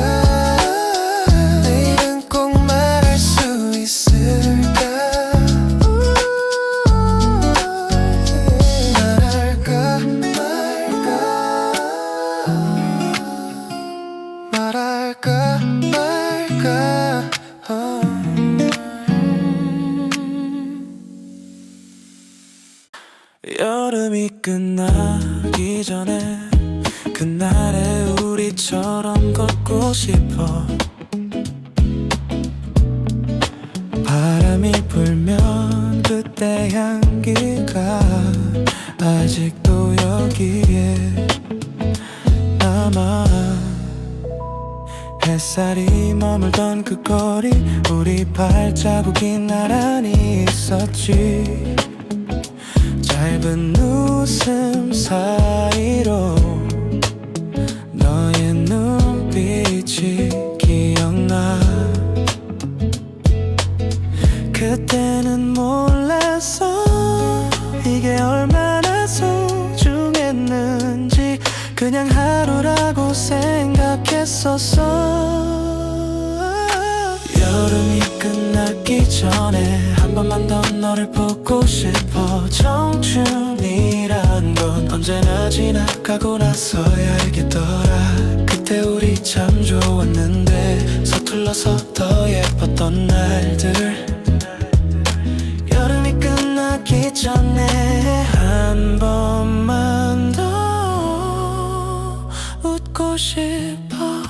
내일은 꼭 말할 수 있을까. 말할까 말까 말할까 말까 여름이 끝나기 전에 그날의 우리처럼 걷고 싶어. 바람이 불면 그 그때 향기가 아직도 여기에 남아. 햇살이 머물던 그 거리, 우리 발자국이 나란히 있었지. 짧은 웃음 사이로 너의 눈빛이 기억나. 그때는 몰랐어 이게 얼마나 소중했는지. 그냥 하루라고 생각했었어. 여름이 끝나기 전에 한 번만 더 너를 보고 싶어. 청춘이란 건 언제나 지나가고 나서야 알겠더라. 그때 우리 참 좋았는데 서툴러서 더 예뻤던 날들. 여름이 끝나기 전에 한 번만 더 웃고 싶어.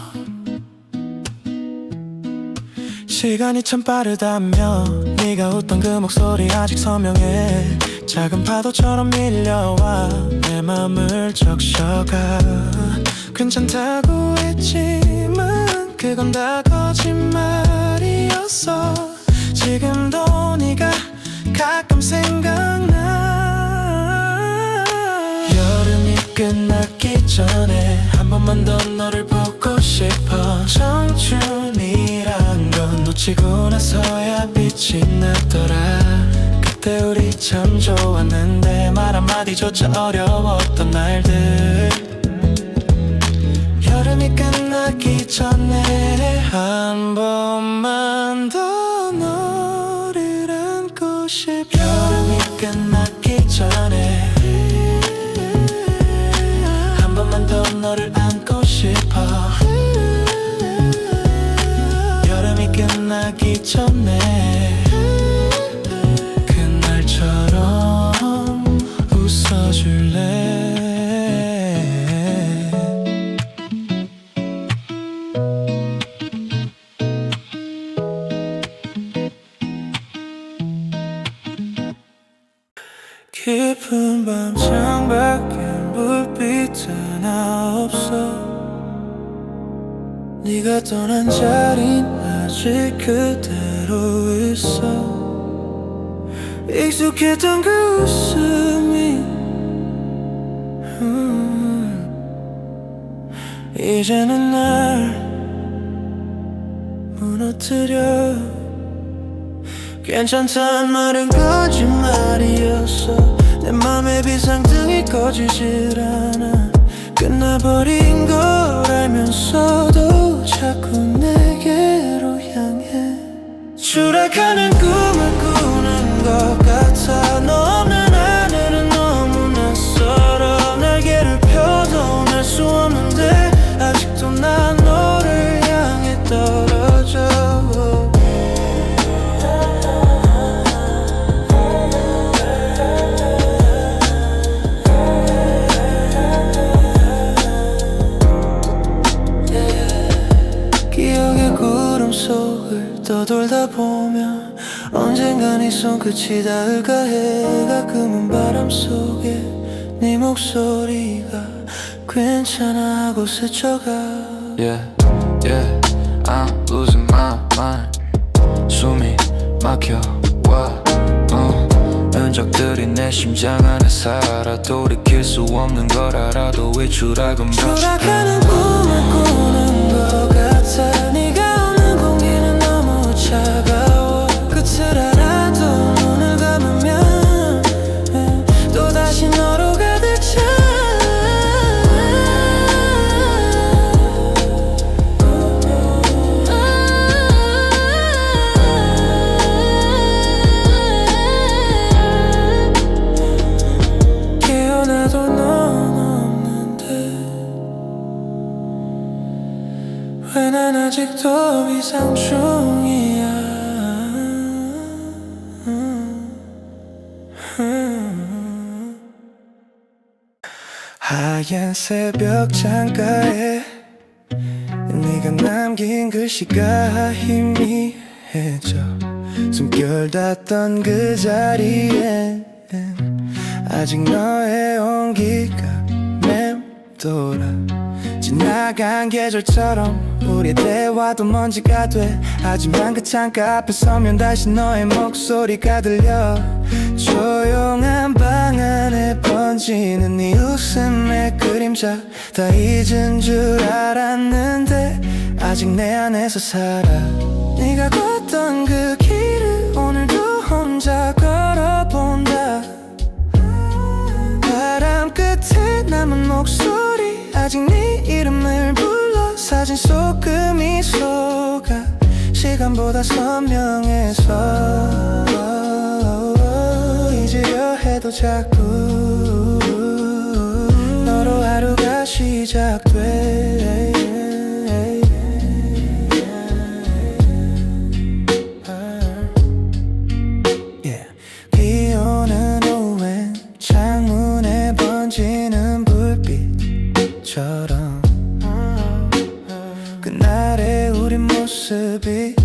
시간이 참 빠르다며 네가 웃던 그 목소리 아직 선명해. 작은 파도처럼 밀려와 내 맘을 적셔가. 괜찮다고 했지만 그건 다 거짓말이었어. 지금도 네가 가끔 생각나. 여름이 끝나기 전에 한 번만 더 너를 보고 싶어. 청춘이란 건 놓치고 나서야 빛이 나더라. 그때 우리 참 좋았는데 말 한마디조차 어려웠던 날들. 여름이 끝나기 전에 한 번만 더 너를 안고 싶어. 여름이 끝나기 전에 한 번만 더 너를 안고 싶어. 여름이 끝나기 전에 그날처럼 웃어줄래. 깊은 밤 창밖에 불빛 하나 없어. 네가 떠난 자리는 아직 그대로 있어. 익숙했던 그 웃음이 이제는 날 무너뜨려. 괜찮단 말은 거짓말이었어. 내 맘의 비상등이 꺼지질 않아. 끝나버린 걸 알면서도 자꾸 내게로 향해. 추락하는 꿈을 꾸는 것 같아. 너 없는 하늘은 너무 낯설어. 날개를 펴도 날 수 없는데 아직도 난 너를 향해 떨어져. 속을 떠돌다 보면 언젠가 네 손끝이 닿을까 해. 가끔은 바람 속에 네 목소리가 괜찮아 하고 스쳐가. Yeah, yeah, I'm losing my mind. 숨이 막혀와 흔적들이 내 심장 안에 살아. 돌이킬 수 없는 걸 알아도 왜 추락은 추락하는 꿈을 꾸는 것 같아. 네가 차가워. 끝을 알아도 눈을 감으면 또다시 너로 가득 차. 깨어나도 넌 없는데 왜 난 아직도 비상 중이야. 하얀 새벽 창가에 네가 남긴 글씨가 희미해져. 숨결 닿던 그 자리에 아직 너의 온기가 맴돌아. 지나간 계절처럼 우리의 대화도 먼지가 돼. 하지만 그 창가 앞에 서면 다시 너의 목소리가 들려. 조용한 방 안에 번지는 네 웃음의 그림자. 다 잊은 줄 알았는데 아직 내 안에서 살아. 네가 걷던 그 길을 오늘도 혼자 걸어본다. 바람 끝에 남은 목소리, 아직 네 이름을 불러. 사진 속 그 미소가 시간보다 선명해서 잊으려 해도 자꾸 너로 하루가 시작돼. 비 오는 오후엔 창문에 번지는 불빛처럼 그날의 우리 모습이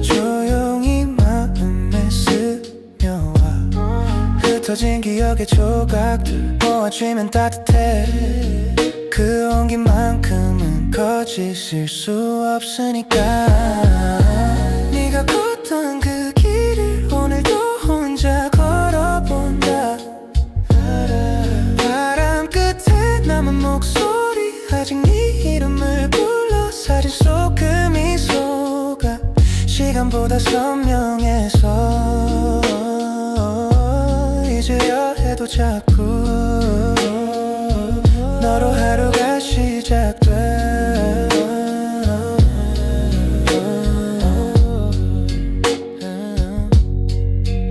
조용히 마음에 스며와. 흩어진 기억의 조각들 모아쥐면 따뜻해. 그 온기만큼은 거짓일 수 없으니까. 네가 걷던 그 길을 오늘도 혼자 걸어본다. 바람 끝에 남은 목소리, 아직 네 이름을 불러. 사진 속 그 미소가 시간보다 선명해서 잊으려 해도 자꾸 너로 하루가 시작돼.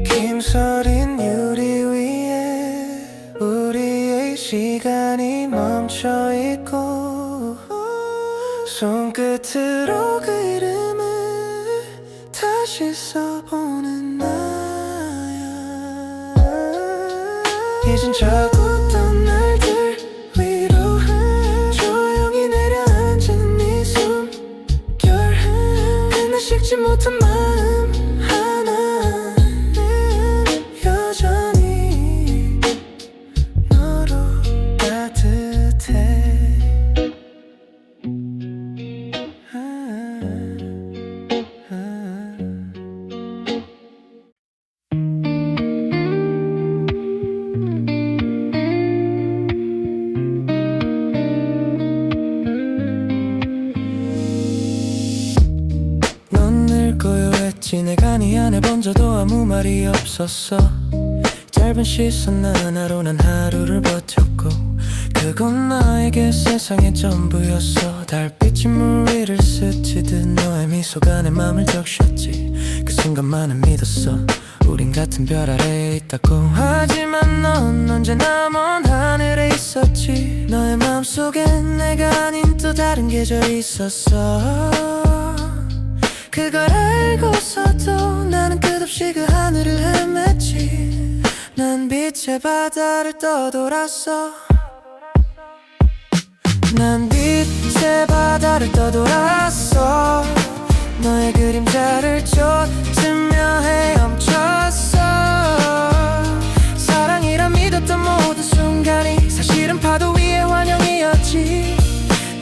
김서린 유리 위에 우리의 시간이 멈춰있고 손끝으로 그 이름을 다시 써보는 나야. 잊은 적 없던 날들 위로 조용히 내려앉은 네 숨결. 그날 식지 못한 마음 하나는 여전히 너로 따뜻해. 넌 늘 고요했지. 내가 네 안에 번져도 아무 말이 없었어. 짧은 시선 하나로 난 하루를 버텼고 그건 나에게 세상의 전부였어. 달빛이 물 위를 스치듯 너의 미소가 내 맘을 적셨지. 그 순간만은 믿었어 우린 같은 별 아래에 있다고. 하지만 넌 언제나 먼 하늘에 있었지. 너의 마음속엔 내가 아닌 또 다른 계절이 있었어. 그걸 알고서도 나는 끝없이 그 하늘을 헤맸지. 난 빛의 바다를 떠돌았어. 난 빛의 바다를 떠돌았어. 너의 그림자를 쫓으며 헤엄쳤어. 사랑이라 믿었던 모든 순간이 사실은 파도 위의 환영이었지.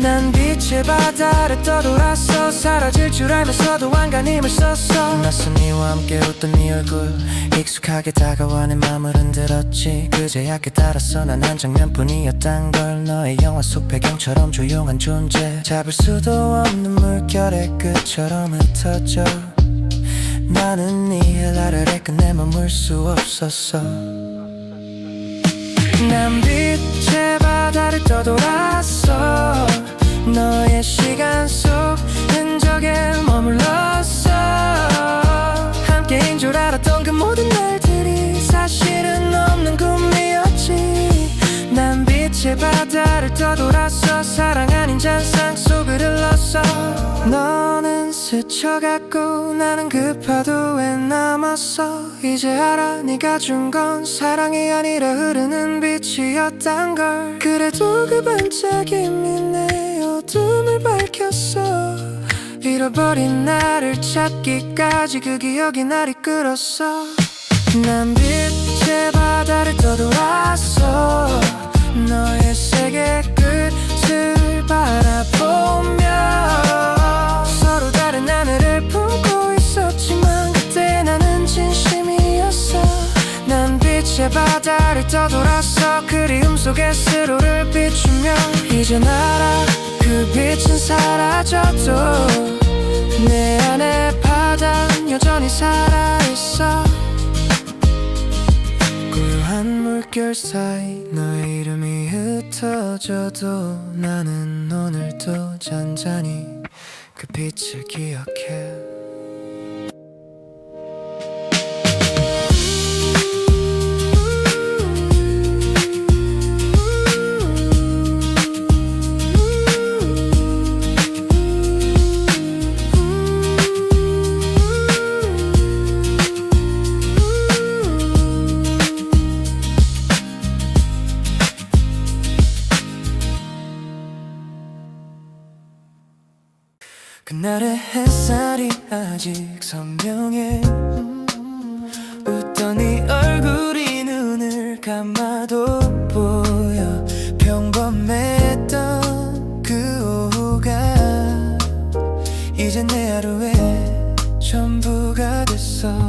난 빛의 바다를 떠돌았어. 사라질 줄 알면서도 안간힘을 썼어. 낯선 이와 함께 웃던 네 얼굴 익숙하게 다가와 내 맘을 흔들었지. 그제야 깨달았어 난 한 장면뿐이었단 걸. 너의 영화 속 배경처럼 조용한 존재. 잡을 수도 없는 물결의 끝처럼 흩어져. 나는 네 아래를 끝내 머물 수 없었어. 난 빛의 바다를 떠돌았어. 너의 시간 속 흔적에 머물렀어. 함께인 줄 알았던 그 모든 날들이 사실은 없는 꿈이었지. 난 빛의 바다를 떠돌았어. 사랑 아닌 잔상 속을 흘렀어. 너는 스쳐갔고 나는 그 파도에 남았어. 이제 알아 네가 준 건 사랑이 아니라 흐르는 빛이었단 걸. 그래도 그 반짝임이 내 어둠을 밝혔어. 잃어버린 나를 찾기까지 그 기억이 날 이끌었어. 난 빛의 바다를 떠돌았어. 너의 세계 끝을 바라보며 서로 다른 하늘을 품고 있었지만 그때 나는 진심이었어. 난 빛의 바다를 떠돌았어. 그리움 속에 스로를 비추며 이제 알아 그 빛은 사라져도 내 안에 바다는 여전히 살아있어. 고요한 물결 사이 너의 이름이 흩어져도 나는 오늘도 잔잔히 그 빛을 기억해. 그날의 햇살이 아직 선명해. 웃던 네 얼굴이 눈을 감아도 보여. 평범했던 그 오후가 이제 내 하루의 전부가 됐어.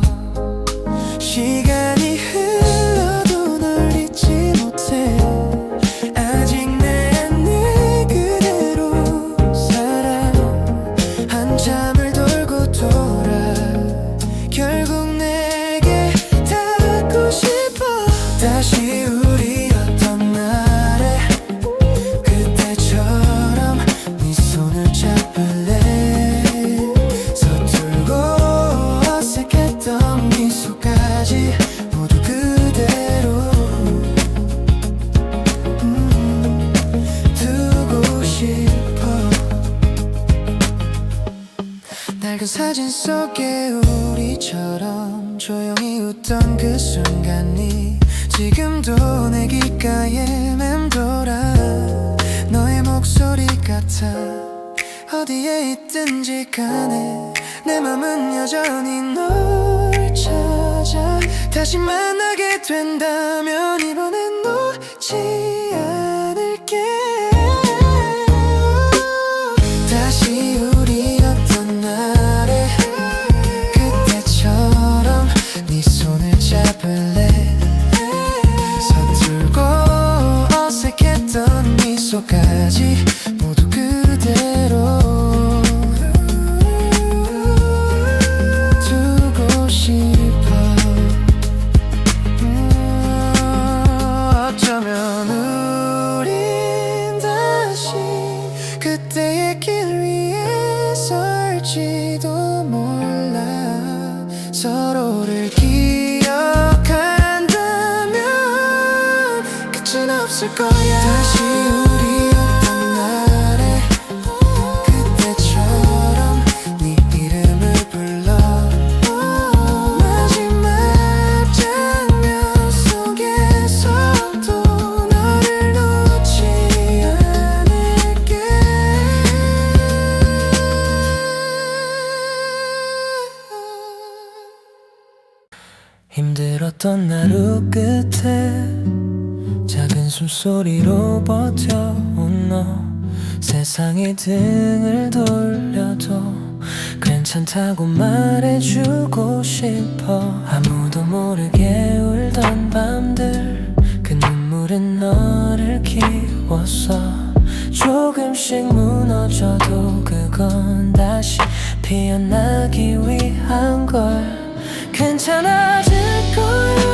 시간이 흘러도 널 잊지 못해. 아직 내 안에 그대로 살아. 한참을 돌고 돌아 결국 내게 닿고 싶어. 다시 우리였던 날에 그때처럼 네 손을 잡을래. 서툴고 어색했던 미소까지 모두 그대로 두고 싶어. 낡은 사진 속에 우리처럼 조용히 웃던 그 순간이 지금도 내 귓가에 맴돌아. 너의 목소리 같아. 어디에 있든지 간에 내 맘은 여전히 널 찾아. 다시 만나게 된다면 이번엔 놓지 않을게. 다시 우리였던 날에 그때처럼 네 손을 잡을래. 서툴고 어색했던 미소까지 모두 그대로 두고 싶어. 어쩌면 우린 다시 그때의 길 위에 설지도 몰라. 서로를 기억한다면 끝은 없을 거야. 다시 우리였던 날에 그때처럼 네 이름을 불러. 마지막 장면 속에서도 너를 놓지 않을게. 힘들었던 하루 끝에 작은 숨소리로 버텨온 너. 세상이 등을 돌려도 괜찮다고 말해주고 싶어. 아무도 모르게 울던 밤들 그 눈물은 너를 키웠어. 조금씩 무너져도 그건 다시 피어나기 위한 걸. 괜찮아질 거야.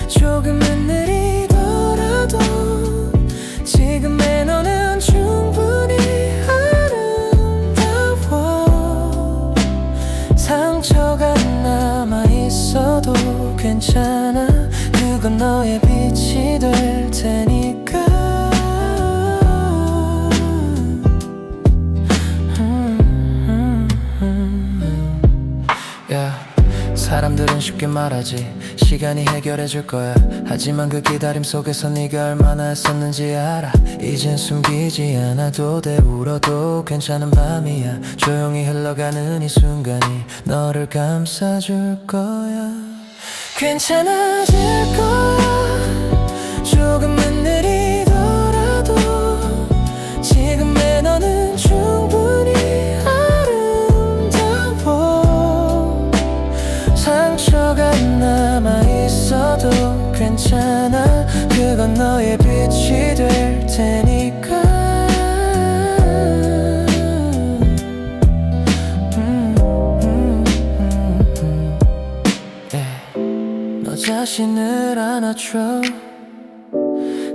조금은 느리더라도 지금의 너는 충분히 아름다워. 상처가 남아있어도 괜찮아. 그건 너의 빛이 될 테니까. 사람들은 쉽게 말하지 시간이 해결해 줄 거야. 하지만 그 기다림 속에서 네가 얼마나 애썼는지 알아. 이젠 숨기지 않아도 돼. 울어도 괜찮은 밤이야. 조용히 흘러가는 이 순간이 너를 감싸줄 거야. 괜찮아질 거야. 조금만 느리더라도 지금의 너는 충분히 아름다워. 상처가 남아있어도 괜찮아. 그건 너의 빛이 될 테니까. 너 자신을 안아줘.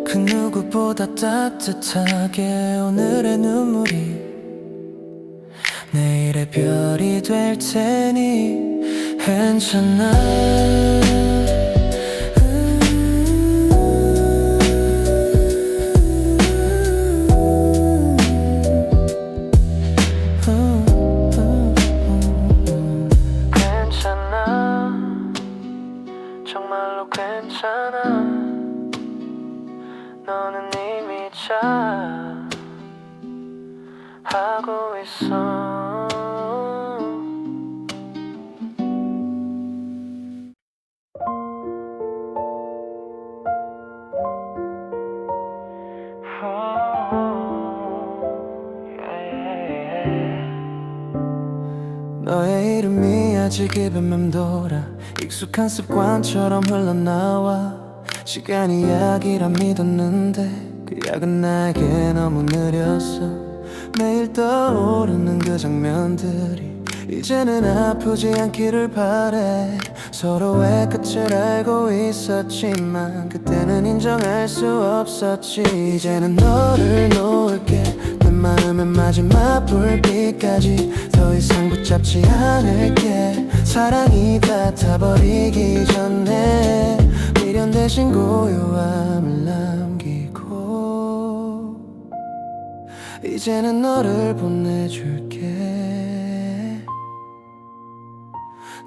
그 누구보다 따뜻하게. 오늘의 눈물이 내일의 별이 될 테니 괜찮아. 괜찮아. 정말로 괜찮아. 너는 이미 잘하고 있어. 너의 이름이 아직 입에 맴돌아. 익숙한 습관처럼 흘러나와. 시간이 약이라 믿었는데 그 약은 나에게 너무 느렸어. 매일 떠오르는 그 장면들이 이제는 아프지 않기를 바래. 서로의 끝을 알고 있었지만 그때는 인정할 수 없었지. 이제는 너를 놓을게. 내 마음의 마지막 불빛까지 더 이상 붙잡지 않을게. 사랑이 다 타버리기 전에 미련 대신 고요함을 남기고 이제는 너를 보내줄게.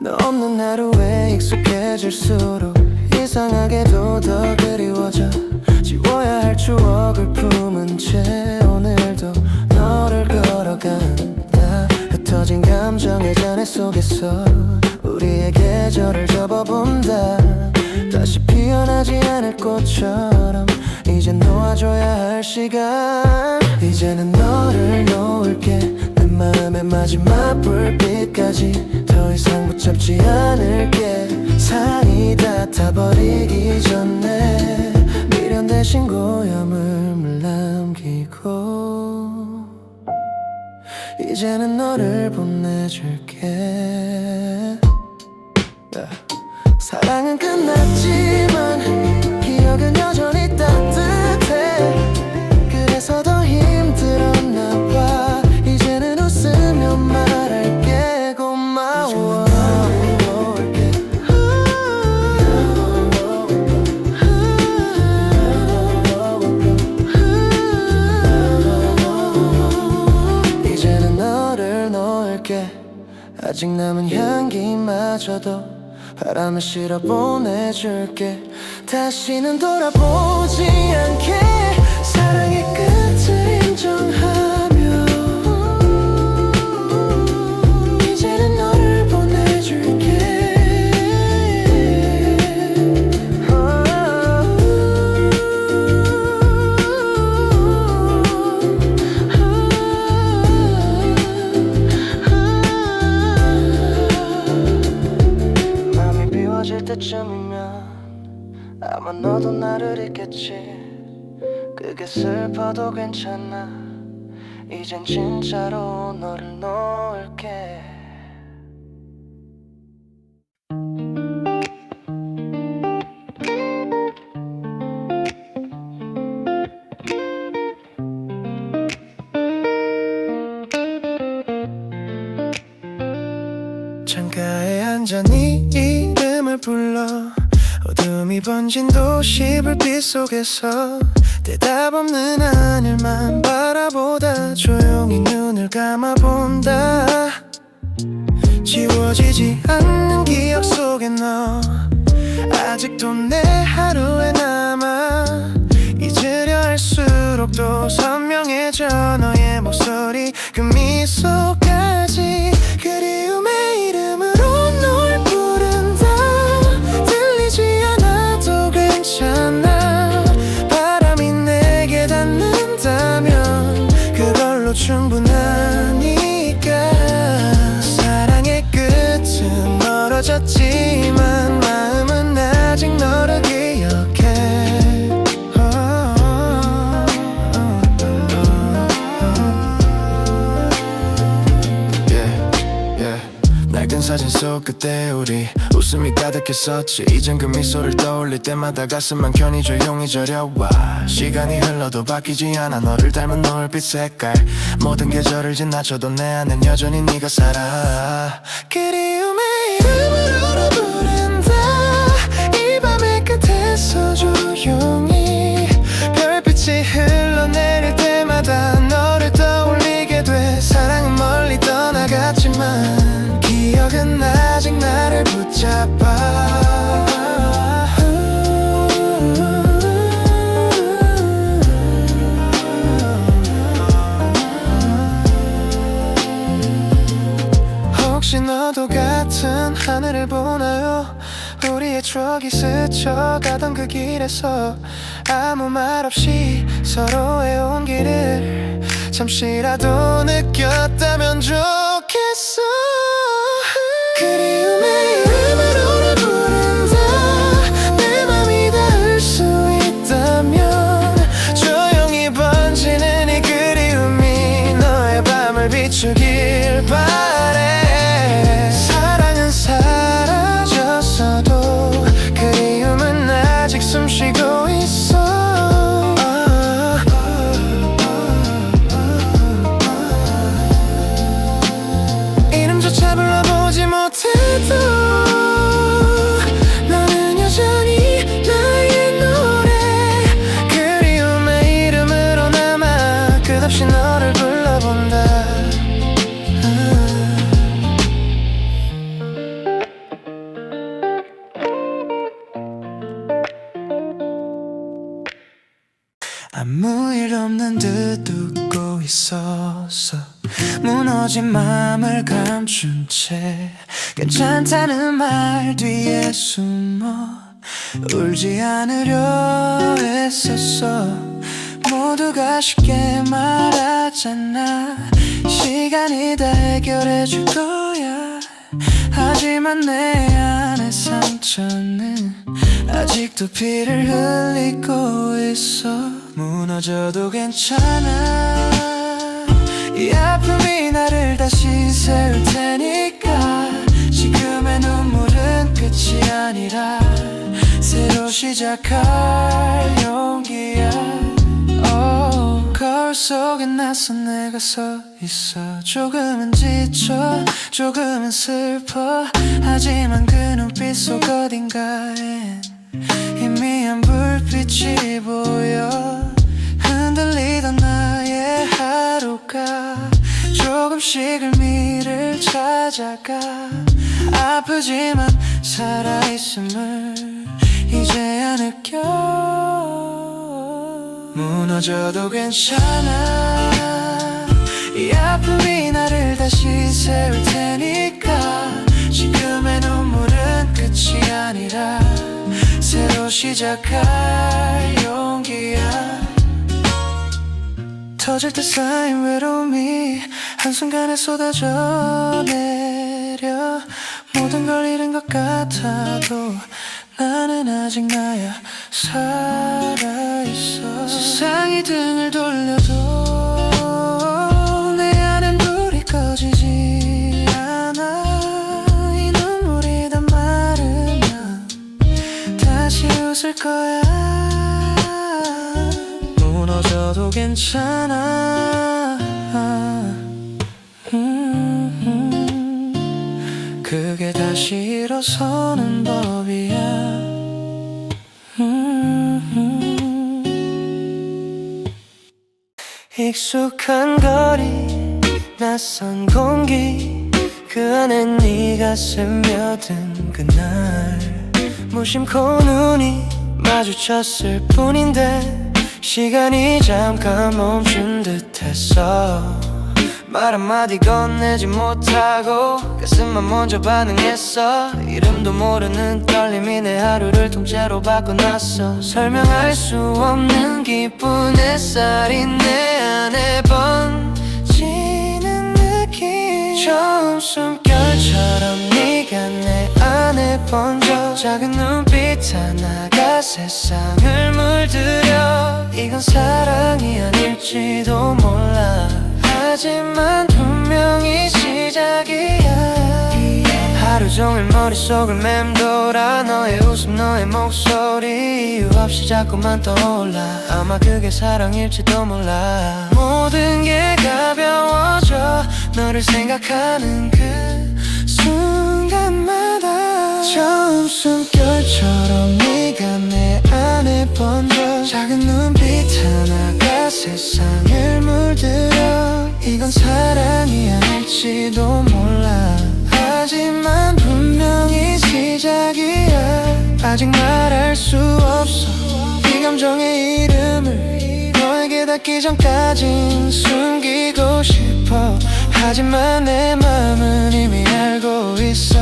너 없는 하루에 익숙해질수록 이상하게도 더 그리워져. 지워야 할 추억을 품은 채 오늘도 너를 걸어간다. 흩어진 감정의 잔해 속에서 우리의 계절을 접어본다. 다시 피어나지 않을 꽃처럼 이젠 놓아줘야 할 시간. 이제는 너를 놓을게. 내 마음의 마지막 불빛까지 더 이상 붙잡지 않을게. 사랑이 다 타버리기 전에 미련 대신 고요함을 남기고 이제는 너를 보내줄게. 사랑은 끝났지만 기억은 여전히 따뜻해. 그래서 더 힘들었나 봐. 이제는 웃으며 말할게. 고마워. 이제는 너를 놓을게. 아직 남은 향기마저도 바람을 실어 보내줄게. 다시는 돌아보지 않게. 사랑의 끝을 인정하며 이제는 너를 보내줄게. 맘이 비워질 때쯤이면 아마 너도 나를 잊겠지. 그게 슬퍼도 괜찮아. 이젠 진짜로 너를 놓을게. 창가에 앉아 네 이름을 불러. 어둠이 번진 도시 불빛 속에서 대답 없는 하늘만 바라보다 조용히 눈을 감아본다. 지워지지 않는 기억 속에 아직도 내 하루에 남아 잊으려 할수록 또 선명해져 너의 목소리 그 미소까지 그리움의 이름으로 널 부른다 들리지 않아도 괜찮아 바람이 내게 닿는다면 그걸로 충분하니까 사랑의 끝은 멀어졌지만 마음은 아직 너를 기억해 낡은 사진 속 그때 우리 웃음이 가득했었지 이젠 그 미소를 떠올릴 때마다 가슴만 편히 조용히 저려와 시간이 흘러도 바뀌지 않아 너를 닮은 노을빛 색깔 모든 계절을 지나쳐도 내 안엔 여전히 네가 살아 그리움의 이름으로 부른다 이 밤의 끝에서 조용히 별빛이 흘러내릴 때마다 너를 떠올리게 돼 사랑은 멀리 떠나갔지만 기억은 아직 나를 붙잡아 혹시 너도 같은 하늘을 보나요? 우리의 추억이 스쳐가던 그 길에서 아무 말 없이 서로의 온기를 잠시라도 느꼈다면 좋겠어 그리움의 이름으로 부른다 내 맘이 닿을 수 있다면 조용히 번지는 이 그리움이 너의 밤을 비추길 바래 사랑은 사라졌어도 그리움은 아직 숨쉬고 있어 이름조차 불러보지 못해도 너는 여전히 나의 노래 그리움의 이름으로 남아 끝없이 너를 불러본다 아무 일 없는 듯 웃고 있었어 무너진 맘을 감춘 채 괜찮다는 말 뒤에 숨어 울지 않으려 했었어 모두가 쉽게 말하잖아 시간이 다 해결해줄 거야 하지만 내 안의 상처는 아직도 피를 흘리고 있어 무너져도 괜찮아 이 아픔이 나를 다시 세울 테니까 지금의 눈물은 끝이 아니라 새로 시작할 용기야 거울 속에 낯선 내가 서 있어 조금은 지쳐 조금은 슬퍼 하지만 그 눈빛 속 어딘가엔 희미한 불빛이 보여 흔들리던 나의 하루가 조금씩 의미를 찾아가 아프지만 살아있음을 이제야 느껴 무너져도 괜찮아 이 아픔이 나를 다시 세울 테니까 지금의 눈물은 끝이 아니라 새로 시작할 용기야 터질 때 쌓인 외로움이 한순간에 쏟아져 내려 모든 걸 잃은 것 같아도 나는 아직 나야 살아있어 세상이 등을 돌려도 내 안엔 불이 꺼지지 않아 이 눈물이 다 마르면 다시 웃을 거야 무너져도 괜찮아 그게 다시 일어서는 법이야 익숙한 거리 낯선 공기 그 안에 네가 스며든 그날 무심코 눈이 마주쳤을 뿐인데 시간이 잠깐 멈춘 듯했어. 말 한마디 건네지 못하고 가슴만 먼저 반응했어. 이름도 모르는 떨림이 내 하루를 통째로 바꿔놨어. 설명할 수 없는 기쁜 햇살이 내 안에 번지는 느낌. 처음 숨결처럼 네가 내 안에 번져. 작은 눈빛 하나가 세상을 물들여. 이건 사랑이 아닐지도 몰라. 하지만 분명히 시작이야. 하루 종일 머릿속을 맴돌아. 너의 웃음 너의 목소리 이유 없이 자꾸만 떠올라. 아마 그게 사랑일지도 몰라. 모든 게 가벼워져 너를 생각하는 그 순간마다. 처음 숨결처럼 네가 내 안에 번져. 작은 눈빛 하나가 세상을 물들여. 이건 사랑이 아닐지도 몰라. 하지만 분명히 시작이야. 아직 말할 수 없어 이 감정의 이름을. 너에게 닿기 전까진 숨기고 싶어. 하지만 내 맘은 이미 알고 있어.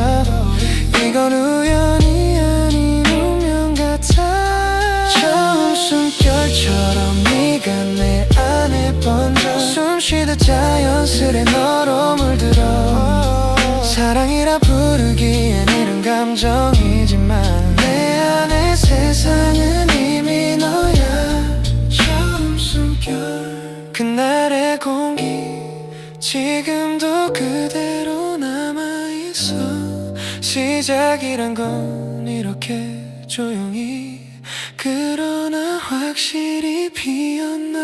이건 우연이 아닌 운명 같아. 처음 숨결처럼 네가 내 안에 번져. 숨쉬듯 자연스레 너로 물들어. 사랑이라 부르기엔 이른 감정이지만 내 안의 세상은 이미 너야. 처음 숨결 그날의 공기 지금도 그대로 남아있어. 시작이란 건 이렇게 조용히 그러나 확실히 피었나.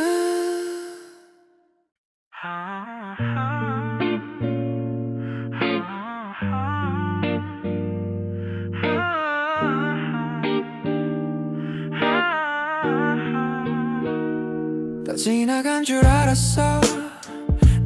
다 지나간 줄 알았어.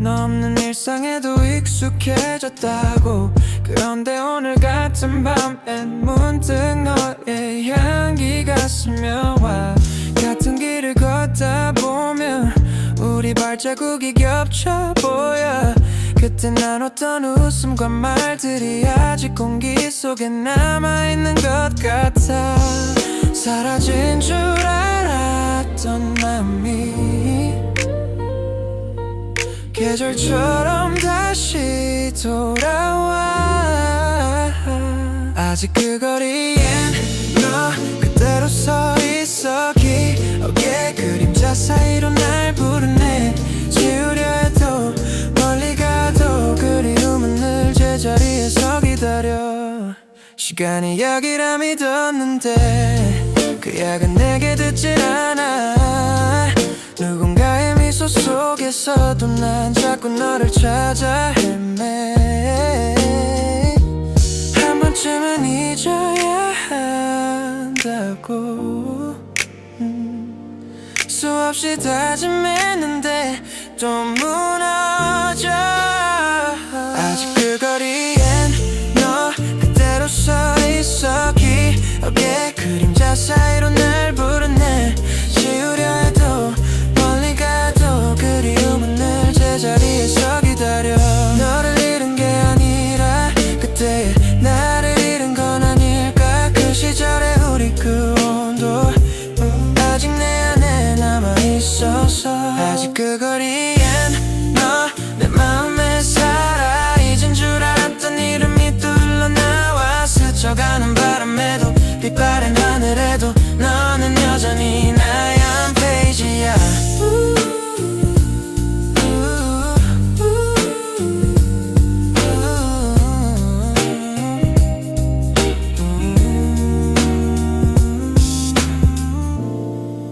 너 없는 일상에도 익숙해졌다고. 그런데 오늘 같은 밤엔 문득 너의 향기가 스며와. 같은 길을 걷다 보면 우리 발자국이 겹쳐 보여. 그때 나눴던 웃음과 말들이 아직 공기 속에 남아있는 것 같아. 사라진 줄 알았던 마음이 계절처럼 다시 돌아와. 아직 그 거리엔 너 그대로 서 있어. 기억의 그림자 사이로 날 부르네. 지우려 해도 멀리 가도 그리움은 늘 제자리에서 기다려. 시간이 약이라 믿었는데 그 약은 내게 듣질 않아. 누군가의 미소 속에서도 난 자꾸 너를 찾아 헤매. 한 번쯤은 잊어야 한다고 수없이 다짐했는데 또 무너져. 아직 그 거리엔 너 그대로 서 있어. 기억의 그림자 사이로 날 부르네. 지우려 해도 멀리 가도 그리움은 늘 제자리에서 기다려. 너를 잃은 게 아니라 그때의 나를 잃은 건 아닐까. 그 시절의 우리 그 온도 아직 내 안에 남아있어서. 아직 그 거리엔 너 내 마음에 살아. 잊은 줄 알았던 이름이 또 흘러나와. 스쳐가는 바람에도 빛바랜 하늘에도 너는 여전히 나의 한 페이지야.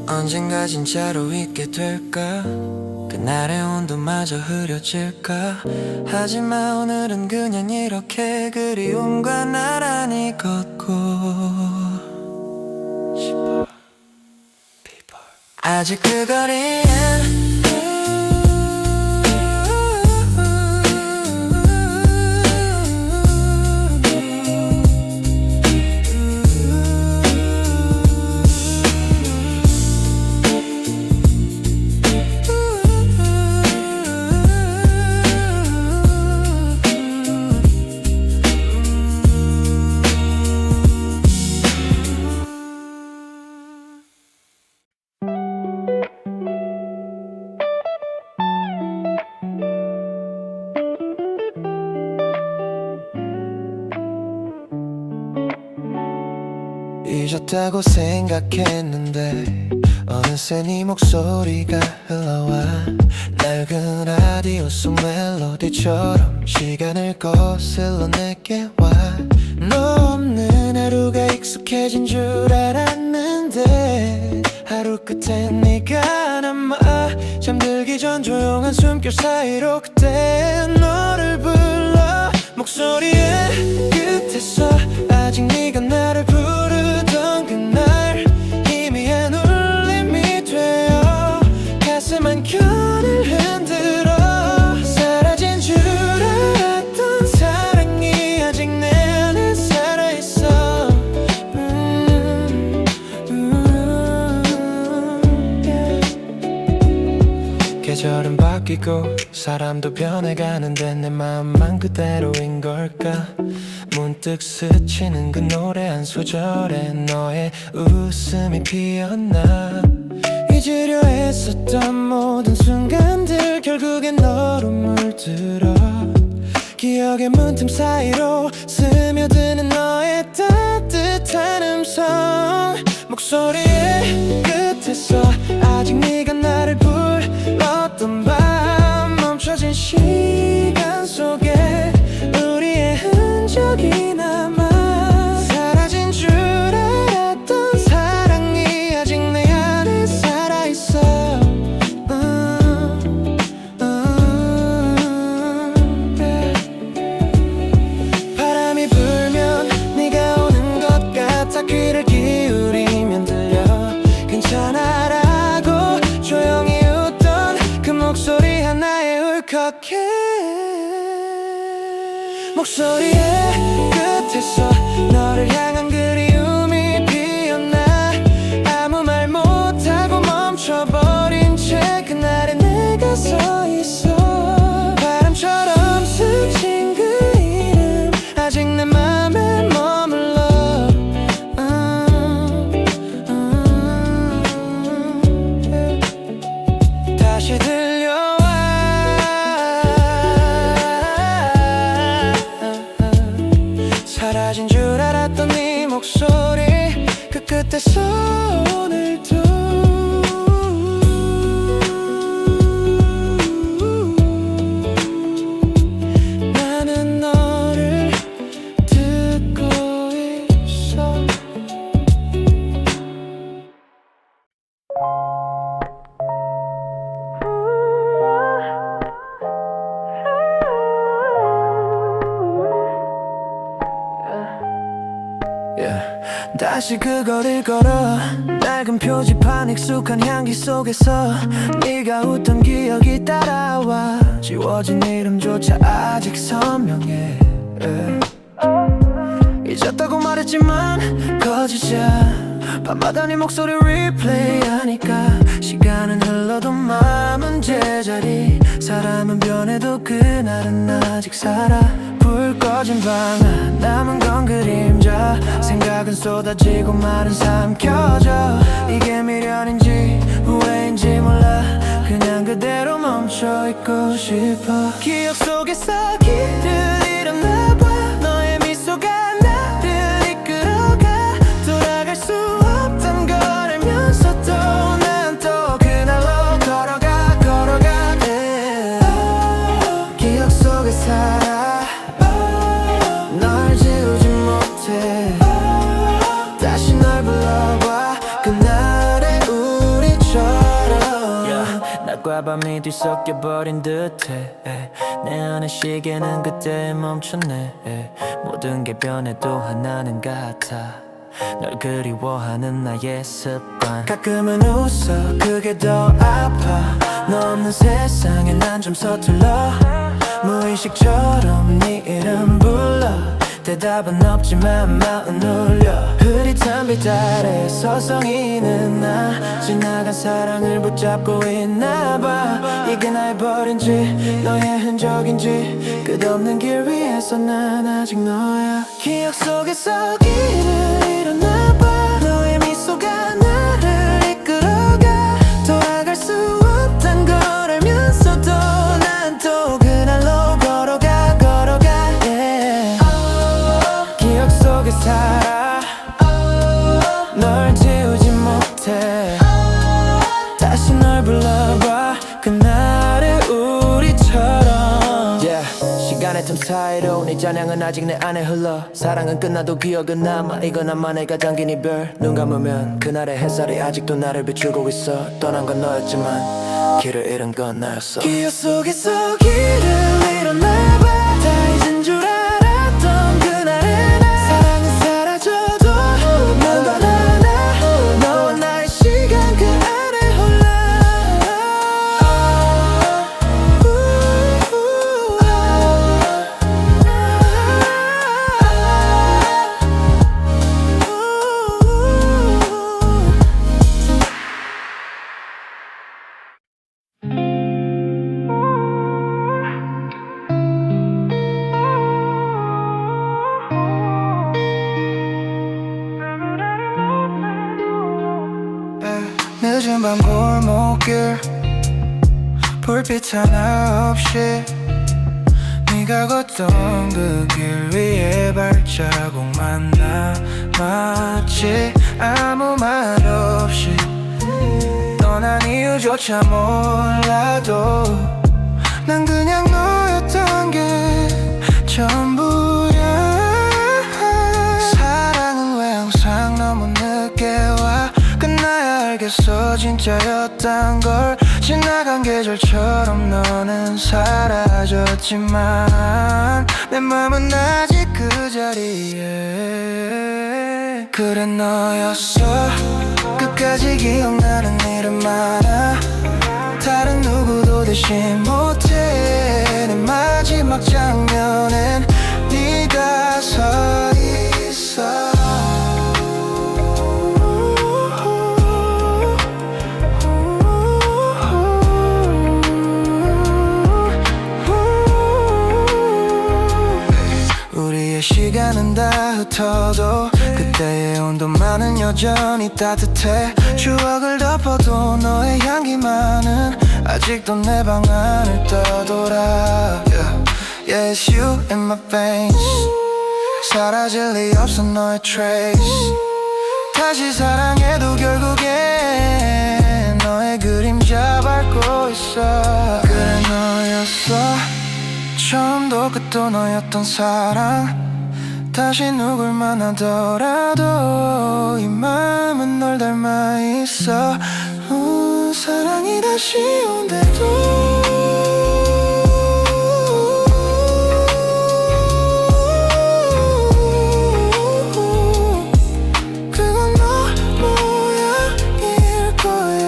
언젠가 진짜로 있게 될까. 그날의 온도마저 흐려질까. 하지만 오늘은 그냥 이렇게 그리움과 나란히 걷고 싶어. 아직 그 거리엔 잊었다고 생각했는데 어느새 네 목소리가 흘러와 낡은 라디오 속 멜로디처럼 시간을 거슬러 내게 와 너 없는 하루가 익숙해진 줄 알았는데 하루 끝에 네가 남아 잠들기 전 조용한 숨결 사이로 그때 너를 불러 목소리의 끝에서 아직 네가 나를 부르던 그날 희미한 울림이 되어 가슴 한켠을 흔들어 사라진 줄 알았던 사랑이 아직 내 안에 살아있어 yeah. 계절은 바뀌고 사람도 변해가는데 내 마음만 그대로인 걸까 문득 스치는 그 노래 한 소절에 너의 웃음이 피었나 잊으려 했었던 모든 순간들 결국엔 너로 물들어 기억의 문틈 사이로 스며드는 너의 따뜻한 음성 목소리의 끝에서 아직 네가 나를 불렀던 밤 멈춰진 시간 속에 우리의 흔적이 남아 사라진 줄 알았던 사랑이 아직 내 안에 살아있어 yeah. 바람이 불면 네가 오는 것 같아 귀를 기울이면 들려 괜찮아라고 조용히 웃던 그 목소리 하나에 울컥해 목소리의 끝에서 너를 향한 그리움이 피었나 아무 말 못하고 멈춰버린 채 그날에 내가 서 있어 바람처럼 스친 그 이름 아직 내 맘에 머물러 yeah. 다시 들려와 사라진 줄 알았던 네 목소리 그 끝에서 오늘도 나는 너를 듣고 있어 다시 그 거리를 걸어 낡은 표지판 익숙한 향기 속에서 네가 웃던 기억이 따라와 지워진 이름조차 아직 선명해 잊었다고 말했지만 거짓이야 밤마다 네 목소리 리플레이하니까 시간은 흘러도 마음은 제자리 사람은 변해도 그날은 아직 살아 불 꺼진 방 남은 건 그림자 생각은 쏟아지고 말은 삼켜져 이게 미련인지 후회인지 몰라 그냥 그대로 멈춰있고 싶어 기억 속에서 길을 잃었나 봐 너의 미소가 나를 이끌어가 돌아갈 수 없단 걸 알면서도 난 또 그날로 걸어가 yeah. 기억 속에 살아 널 지우지 못해 다시 널 불러봐 그날의 우리처럼 yeah. 낮과 밤이 뒤섞여버린 듯해 내 안의 시계는 그때 멈췄네 모든 게 변해도 하나는 같아 널 그리워하는 나의 습관 가끔은 웃어 그게 더 아파 너 없는 세상에 난 좀 서툴러 무의식처럼 네 이름 불러 대답은 없지만 마음 울려 흐릿한 빛 아래 서성이는 나 지나간 사랑을 붙잡고 있나봐 이게 날 버린지 너의 흔적인지 끝없는 길 위에서 난 아직 너야 기억 속에서 길을 잃었나봐 너의 미소가 나를 이끌어가 돌아갈 수 없단 걸 알면서도 난 또 그날로 걸어가 yeah. 기억 속에 살아 사이로 네 잔향은 아직 내 안에 흘러 사랑은 끝나도 기억은 남아 이건 나만의 잠긴 이별 눈 감으면 그날의 햇살이 아직도 나를 비추고 있어 떠난 건 너였지만 길을 잃은 건 나였어 기억 속에서 길을 잃었나 봐 다 잊은 줄 알았던 그날의 나 사랑은 사라져도 난 바라나 너와 나의 시간 그 안에 홀라 늦은 밤 골목길 불빛 하나 없이 네가 걷던 그 길 위에 발자국만 남았지 아무 말 없이 떠난 이유조차 몰라도 난 그냥 너였던 게 전부야 사랑은 왜 항상 너무 늦게 와 끝나야 알겠어 진짜였단 걸 지나간 계절처럼 너는 사라졌지만 내 맘은 아직 그 자리에 그래 너였어 끝까지 기억나는 이름 많아 다른 누구도 대신 못해 내 마지막 장면엔 네가 서 있어 우리의 시간은 다 흩어도 그때의 온도만은 여전히 따뜻해 추억을 덮어도 너의 향기만은 아직도 내 방 안을 떠돌아 Yeah, it's you in my veins 사라질 리 없어 너의 trace 다시 사랑해도 결국엔 너의 그림자 밟고 있어 그래 너였어 처음도 끝도 너였던 사랑 다시 누굴 만나더라도 이 마음은 널 닮아 있어 사랑이 다시 온대도 그건 너 모양일 거야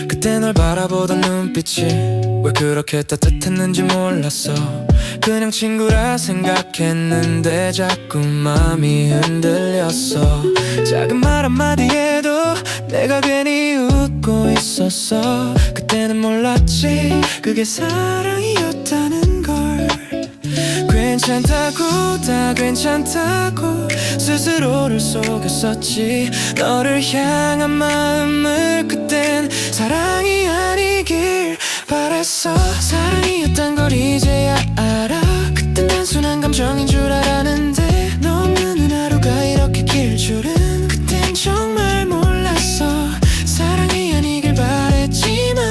그때 널 바라보던 눈빛이 왜 그렇게 따뜻했는지 몰랐어 그냥 친구라 생각했는데 자꾸 맘이 흔들렸어 작은 말 한마디에도 내가 괜히 웃고 있었어 그때는 몰랐지 그게 사랑이었다는 걸 괜찮다고 다 괜찮다고 스스로를 속였었지 너를 향한 마음을 그땐 사랑이 아니길 바랬어 사랑이었단 걸 이제야 알아 그땐 단순한 감정인 줄 알았는데 너 없는 하루가 이렇게 길 줄은 그땐 정말 몰랐어 사랑이 아니길 바랬지만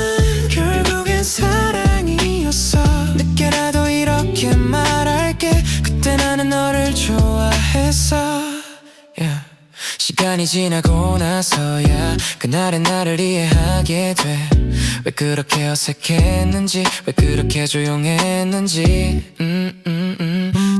결국엔 사랑이었어 늦게라도 이렇게 말할게 그때 나는 너를 좋아했어 yeah. 시간이 지나고 나서야 그날의 나를 이해하게 돼 왜 그렇게 어색했는지 왜 그렇게 조용했는지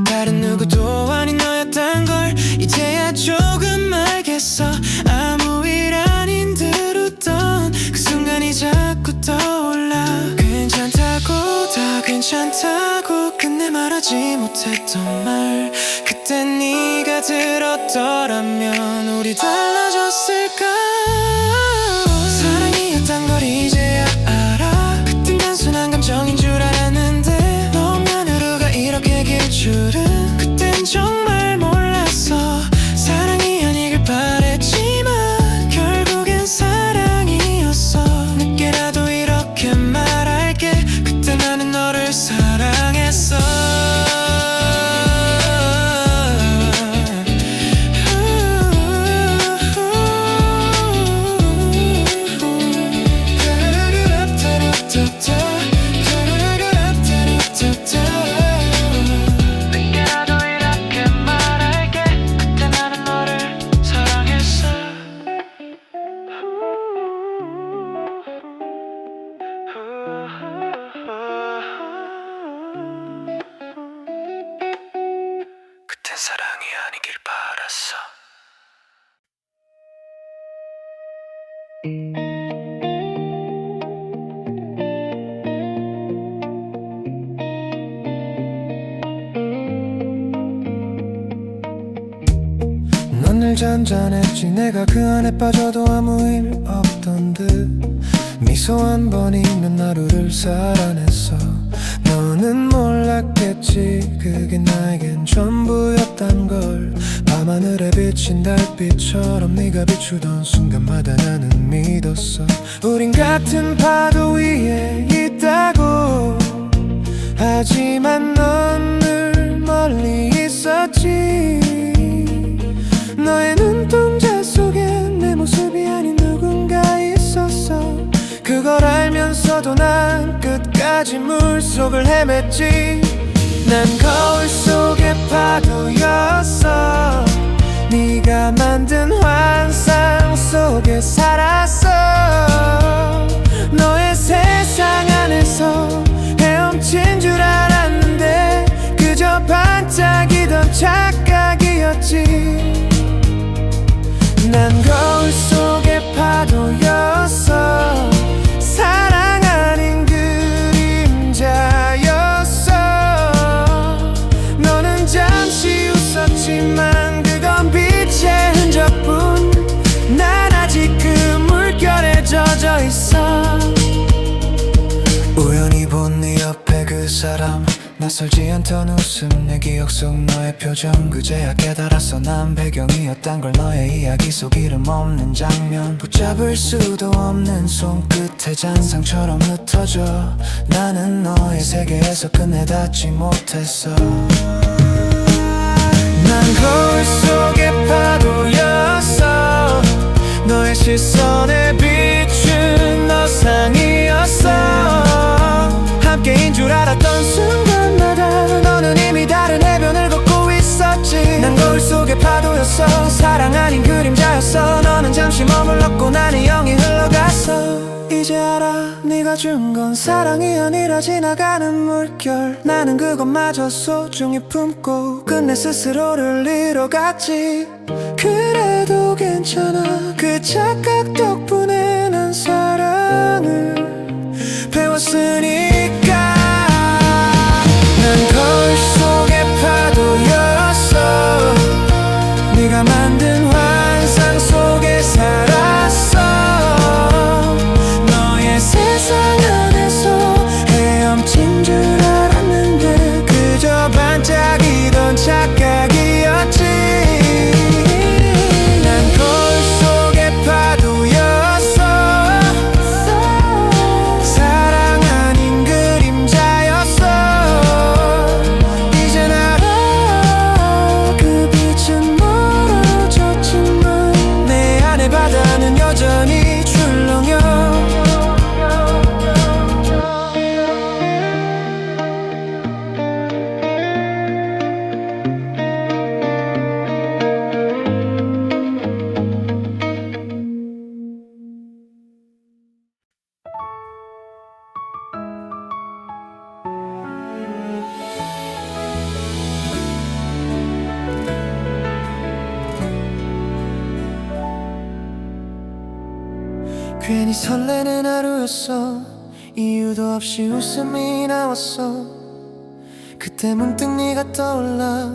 다른 누구도 아닌 너였단 걸 이제야 조금 알겠어 아무 일 아닌 듯 웃던 그 순간이 자꾸 떠올라 괜찮다고 다 괜찮다고 끝내 말하지 못했던 말 그때 네가 들었더라면 우리 달라졌을까 사랑이었단 걸 이제야 알아 그땐 단순한 감정인 줄 알았는데 너 없는 하루가 이렇게 길 줄은 그땐 정말 몰랐어 사랑이 아니길 바랬지 넌 늘 잔잔했지. 내가 그 안에 빠져도 아무 일 없던 듯. 미소 한 번이면 하루를 살아냈어. 너는 몰랐겠지, 그게 나에겐 전부였단 걸. 밤하늘에 비친 달빛처럼 네가 비추던 순간마다 나는 믿었어. 우린 같은 파도 위에 있다고. 하지만 넌 늘 멀리 있었지. 너의 눈동자 속에 내 모습이 아닌 누군가 있었어. 그걸 알면서도 난 끝까지 물속을 헤맸지. 난 거울 속의 파도였어. 네가 만든 환상 속에 살았어. 너의 세상 안에서 헤엄친 줄 알았는데 그저 반짝이던 착각이었지. 난 거울 속의 파도였어. 사랑 아닌 그림자였어. 너는 잠시 웃었지만 그건 빛의 흔적뿐. 난 아직 그 물결에 젖어 있어. 우연히 본 네 옆에 그 사람, 낯설지 않던 웃음, 내 기억 속 너의 표정. 그제야 깨달았어, 난 배경이었단 걸. 너의 이야기 속 이름 없는 장면, 붙잡을 수도 없는 손끝에 잔상처럼 흩어져. 나는 너의 세계에서 끝내 닿지 못했어. 난 거울 속의 파도였어. 너의 시선에 비춘 너상이었어. 함께인 줄 알았던 순간마다 너는 이미 다른 해변을 걷고 있었지. 난 거울 속의 파도였어. 사랑 아닌 그림자였어. 너는 잠시 머물렀고 나는 영이 흘러갔어. 이제 알아, 네가 준 건 사랑이 아니라 지나가는 물결. 나는 그것마저 소중히 품고 끝내 스스로를 잃어갔지. 그래도 괜찮아, 그 착각 덕분에 난 사랑을 배웠으니까. 난 거울 속의 파도였어. 네가 만든 환상 속에 살았어. 너의 세상 안에서 헤엄친 줄 알았는데 그저 반짝이던 착각이었지. 난 거울 속의 파도였어. 사랑 아닌 그림자였어. 이젠 알아, 그 빛은 멀어졌지만 내 안의 바다는 여전히 출렁여. 괜히 설레는 하루였어. 이유도 없이 웃음이 나왔어. 그때 문득 네가 떠올라.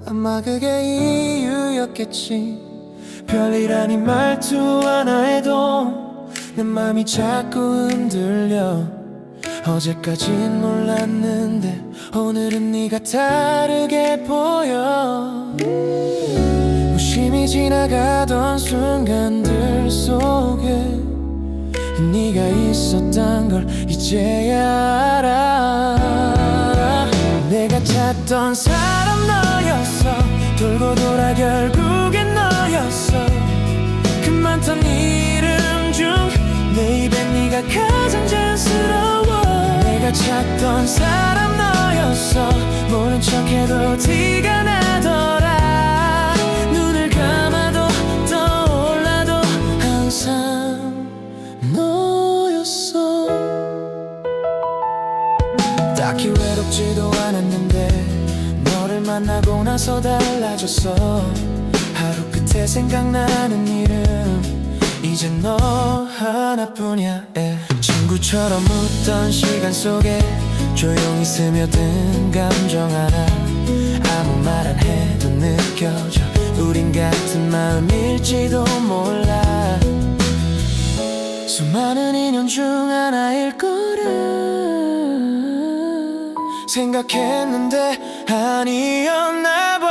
아마 그게 이유였겠지. 별일 아닌 말투 하나에도 내 맘이 자꾸 흔들려. 어제까진 몰랐는데 오늘은 네가 다르게 보여. 무심히 지나가던 순간들 속에 네가 있었단 걸 이제야 알아. 내가 찾던 사람 너였어. 돌고 돌아 결국엔 너였어. 그 많던 이름 중 내 입에 네가 가장 자연스러워. 내가 찾던 사람 너였어. 모른 척해도 티가 나더라. 눈을 감아도 떠올라도 항상 너였어. 딱히 외롭지도 않았는데 너를 만나고 나서 달라졌어. 하루 끝에 생각나는 이름, 이제 너 하나뿐이야 친구처럼 웃던 시간 속에 조용히 스며든 감정 하나 아무 말 안 해도 느껴져 우린 같은 마음일지도 몰라 수많은 인연 중 하나일 거라 생각했는데 아니었나 봐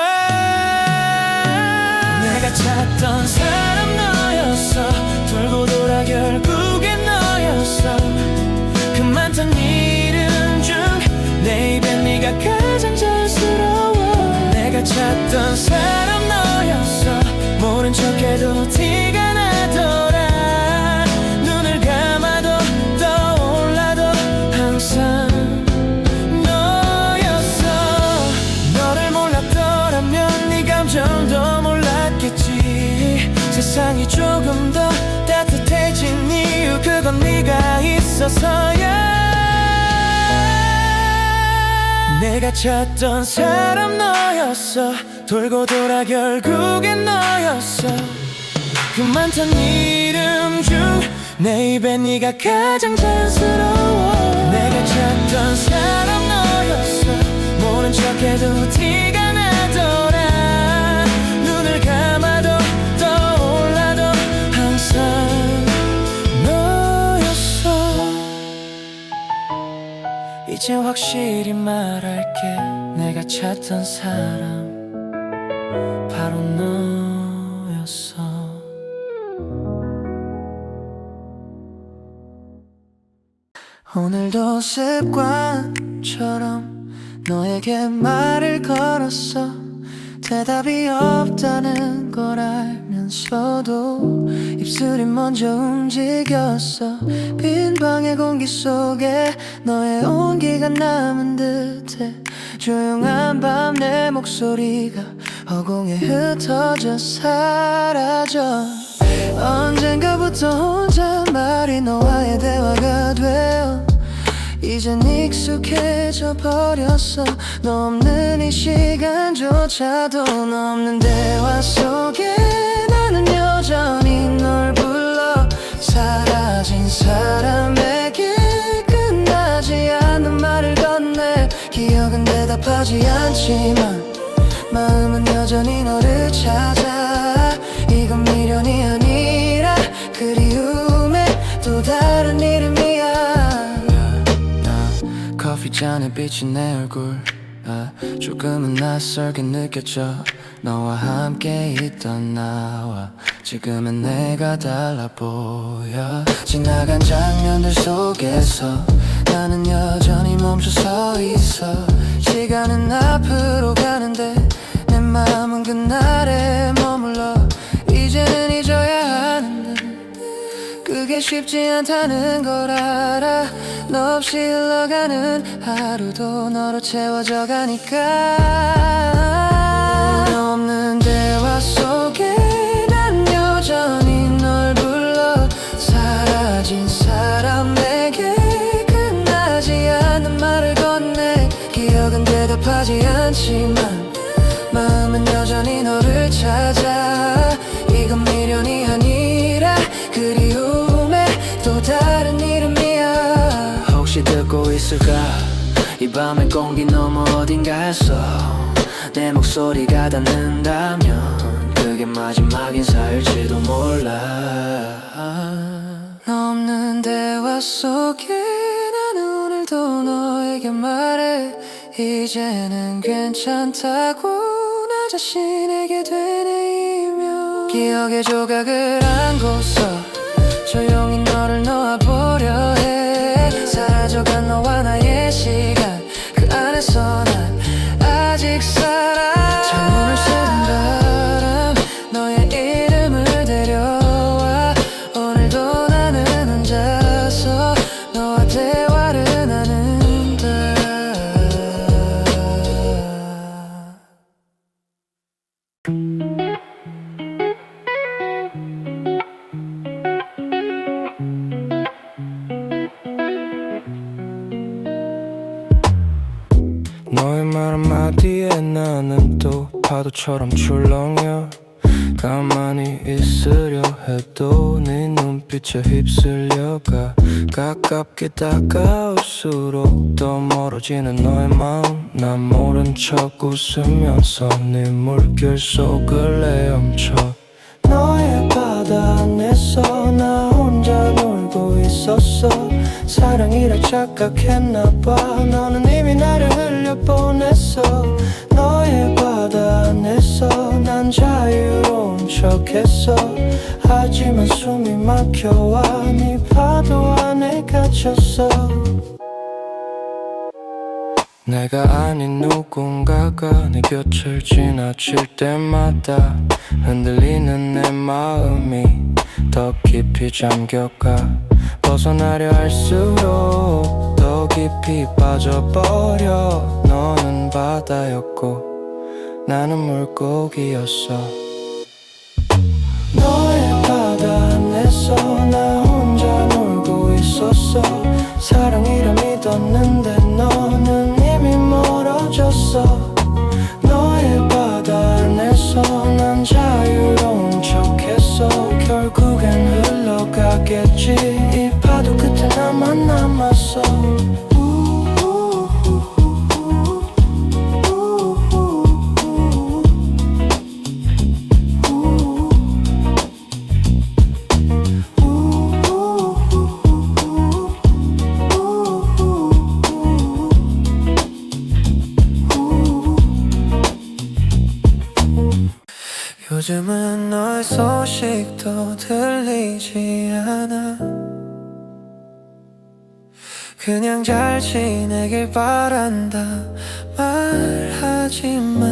내가 찾던 사람 너였어 돌고 돌아 결국엔 너였어 그 많던 이름 중 내 입엔 네가 가장 자연스러워 내가 찾던 사람 너였어 모른 척해도 티가 나더라 눈을 감아도 떠올라도 항상 너였어 너를 몰랐더라면 네 감정도 몰랐겠지 세상이 조금 더 따뜻해진 이유 그건 네가 있어서야 내가 찾던 사람 너였어 돌고 돌아 결국엔 너였어 그 많던 이름 중 내 입에 네가 가장 자연스러워 내가 찾던 사람 너였어 모른 척해도 티가 나더라 눈을 감아도 떠올라도 항상 너였어 이제 확실히 말할게 내가 찾던 사람 바로 너였어 오늘도 습관처럼 너에게 말을 걸었어 대답이 없다는 걸 알면서도 입술이 먼저 움직였어 빈 방의 공기 속에 너의 온기가 남은 듯해 조용한 밤 내 목소리가 허공에 흩어져 사라져 언젠가부터 혼잣말이 너와의 대화가 되어 이젠 익숙해져 버렸어 너 없는 이 시간조차도 너 없는 대화 속에 나는 여전히 널 불러 사라진 사람에게 끝나지 않는 말을 건네 기억은 대답하지 않지만 마음은 여전히 너를 찾아 이건 미련이 아니라 그리움의 또 다른 이름이야 커피잔에 비친 내 얼굴 조금은 낯설게 느껴져 너와 함께 있던 나와 지금은 내가 달라 보여 지나간 장면들 속에서 나는 여전히 멈춰 서 있어 시간은 앞으로 가는데 내 마음은 그날에 머물러 이제는 잊어야 하는데 그게 쉽지 않다는 걸 알아 너 없이 흘러가는 하루도 너로 채워져 가니까 너 없는 대화 속에 난 여전히 널 불러 사라진 사람에게 끝나지 않는 말을 건네 기억은 대답하지 않지만 마음은 여전히 너를 찾아 이건 미련이 아니라 그리움의 또 다른 이름이야 혹시 듣고 있을까 이 밤의 공기 너머 어딘가에서 내 목소리가 닿는다면 그게 마지막 인사일지도 몰라 너 없는 대화 속에 나는 오늘도 너에게 말해 이제는 괜찮다고 나 자신에게 되뇌이며 기억의 조각을 안고서 조용히 너를 놓아보려 해 사라져간 너와 나의 시간 그 안에서 난 아직 살아 창문을 새는 바람 너의 이름을 데려와 오늘도 나는 혼자서 너와 대화를 나눈다 너의 말 한마디에 나는 또 파도처럼 출렁여 가만히 있으려 해도 네 눈빛에 휩쓸려가 가깝게 다가올수록 더 멀어지는 너의 마음 난 모른 척 웃으면서 네 물결 속을 헤엄쳐 너의 바다 안에서 나 혼자 놀고 있었어 사랑이라 착각했나봐 너는 이미 나를 흘려보냈어 너의 바다 안에서 난 자유로운 척했어 하지만 숨이 막혀와 네 파도 안에 갇혔어 내가 아닌 누군가가 내 곁을 지나칠 때마다 흔들리는 내 마음이 더 깊이 잠겨가 벗어나려 할수록 더 깊이 빠져버려 너는 바다였고 나는 물고기였어 너의 바다 안에서 나 혼자 놀고 있었어 사랑이라 믿었는데 너는 이미 멀어졌어 너의 바다 안에서 난 자유로운 척했어 결국엔 흘러가겠지 이 파도 끝에 나만 남았어 요즘은 너의 소식도 들리지 않아 그냥 잘 지내길 바란다 말하지만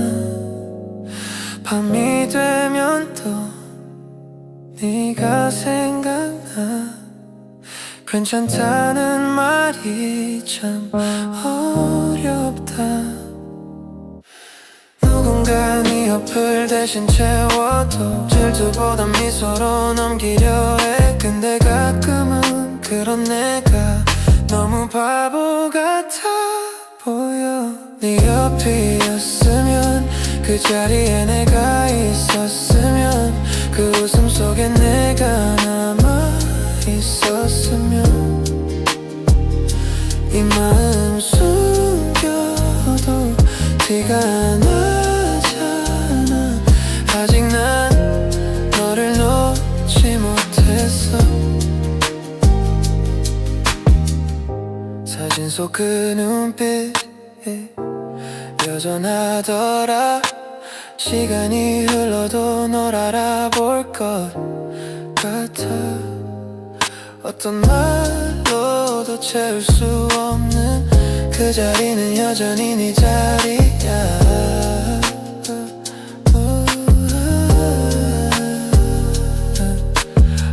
밤이 되면 또 네가 생각나 괜찮다는 말이 참 어렵다 누군가 네 옆을 대신 채워도 질투보다 미소로 넘기려 해 근데 가끔은 그런 내가 너무 바보 같아 보여 네 옆이었으면 그 자리에 내가 있었으면 그 웃음 속에 내가 남아있었으면 이 마음 숨겨도 티가 나잖아 아직 난 너를 놓지 못했어 사진 속 그 눈빛 여전하더라 시간이 흘러도 널 알아볼 것 같아 어떤 말로도 채울 수 없는 그 자리는 여전히 네 자리야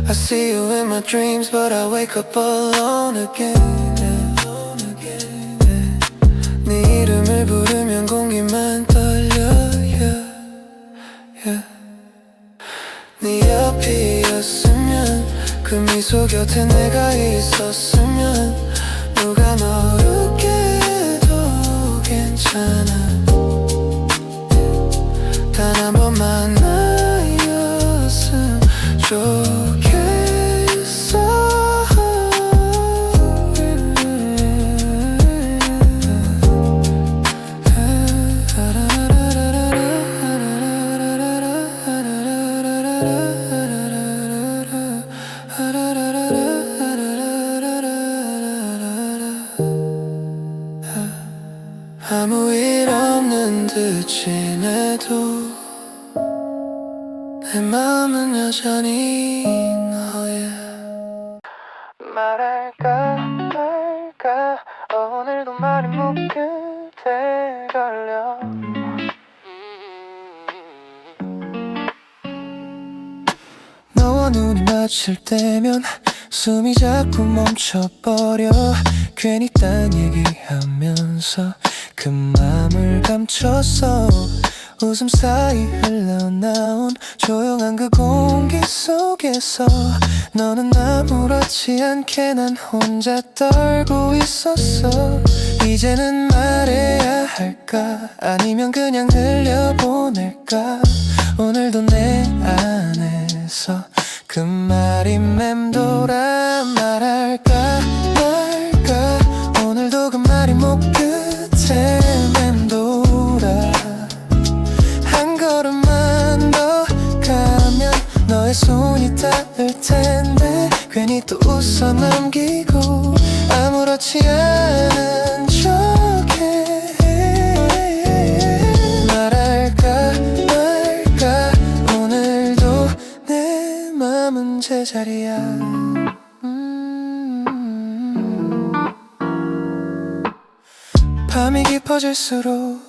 I see you in my dreams but I wake up alone again 네 이름을 부르면 공기만 떨려 네 옆이었으면 그 미소 곁에 내가 있었으면 누가 널 웃게 해도 괜찮아 단 한 번만 나였으면 좋겠어 아무 일 없는 듯 지내도 내 마음은 여전히 너의 말할까 말까 오늘도 말이 묵끝에 걸려 너와 눈이 마칠 때면 숨이 자꾸 멈춰버려 괜히 딴 얘기하면서 그 맘을 감췄어 웃음 사이 흘러나온 조용한 그 공기 속에서 너는 아무렇지 않게 난 혼자 떨고 있었어 이제는 말해야 할까 아니면 그냥 들려보낼까 오늘도 내 안에서 그 말이 맴돌아. 말할까 말까 오늘도 그 말이 목 끝에 맴돌아. 한 걸음만 더 가면 너의 손이 닿을 텐데 괜히 또 웃어 넘기고 아무렇지 않은 척해. 말할까 말까 오늘도 내 맘은 제자리야. 밤이 깊어질수록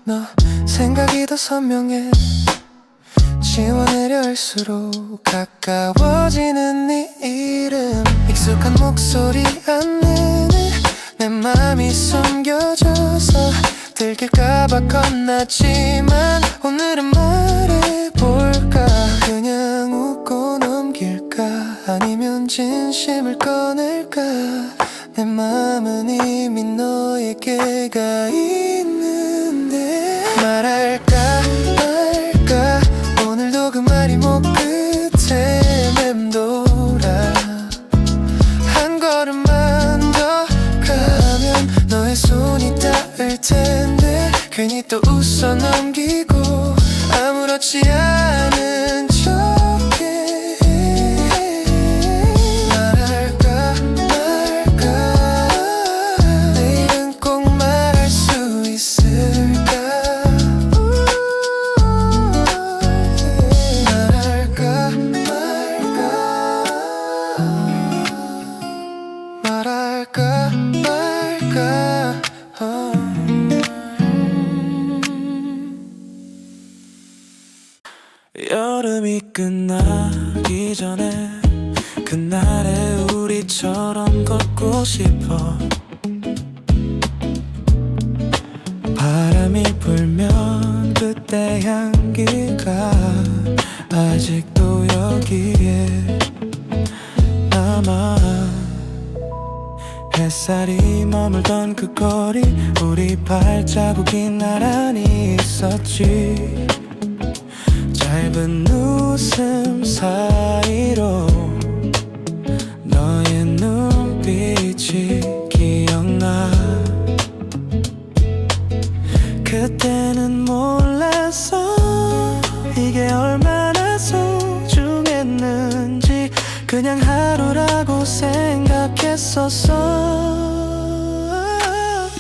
너 생각이 더 선명해. 지워내려 할수록 가까워지는 네 이름. 익숙한 목소리 안에는 내 맘이 숨겨져서 들킬까봐 겁났지만 오늘은 말해볼까. 그냥 웃고 넘길까 아니면 진심을 꺼낼까. 내 맘은 이미 너에게 가 있는데 말할까 말까 오늘도 그 말이 목 끝에 맴돌아. 한 걸음만 더 가면 너의 손이 닿을 텐데 괜히 또 웃어 넘기고 아무렇지 않은 척해. 말할까 말까 내일은 꼭 말할 수 있을까. 말할까 말까 말할까 말까 여름이 끝나기 전에 그날의 우리처럼 걷고 싶어. 바람이 불면 그때 향기가 아직도 여기에 남아. 햇살이 머물던 그 거리 우리 발자국이 나란히 있었지. 짧은 웃음 사이로 너의 눈빛이 기억나. 그때는 몰랐어 이게 얼마나 소중했는지. 그냥 하루라고 생각했었어.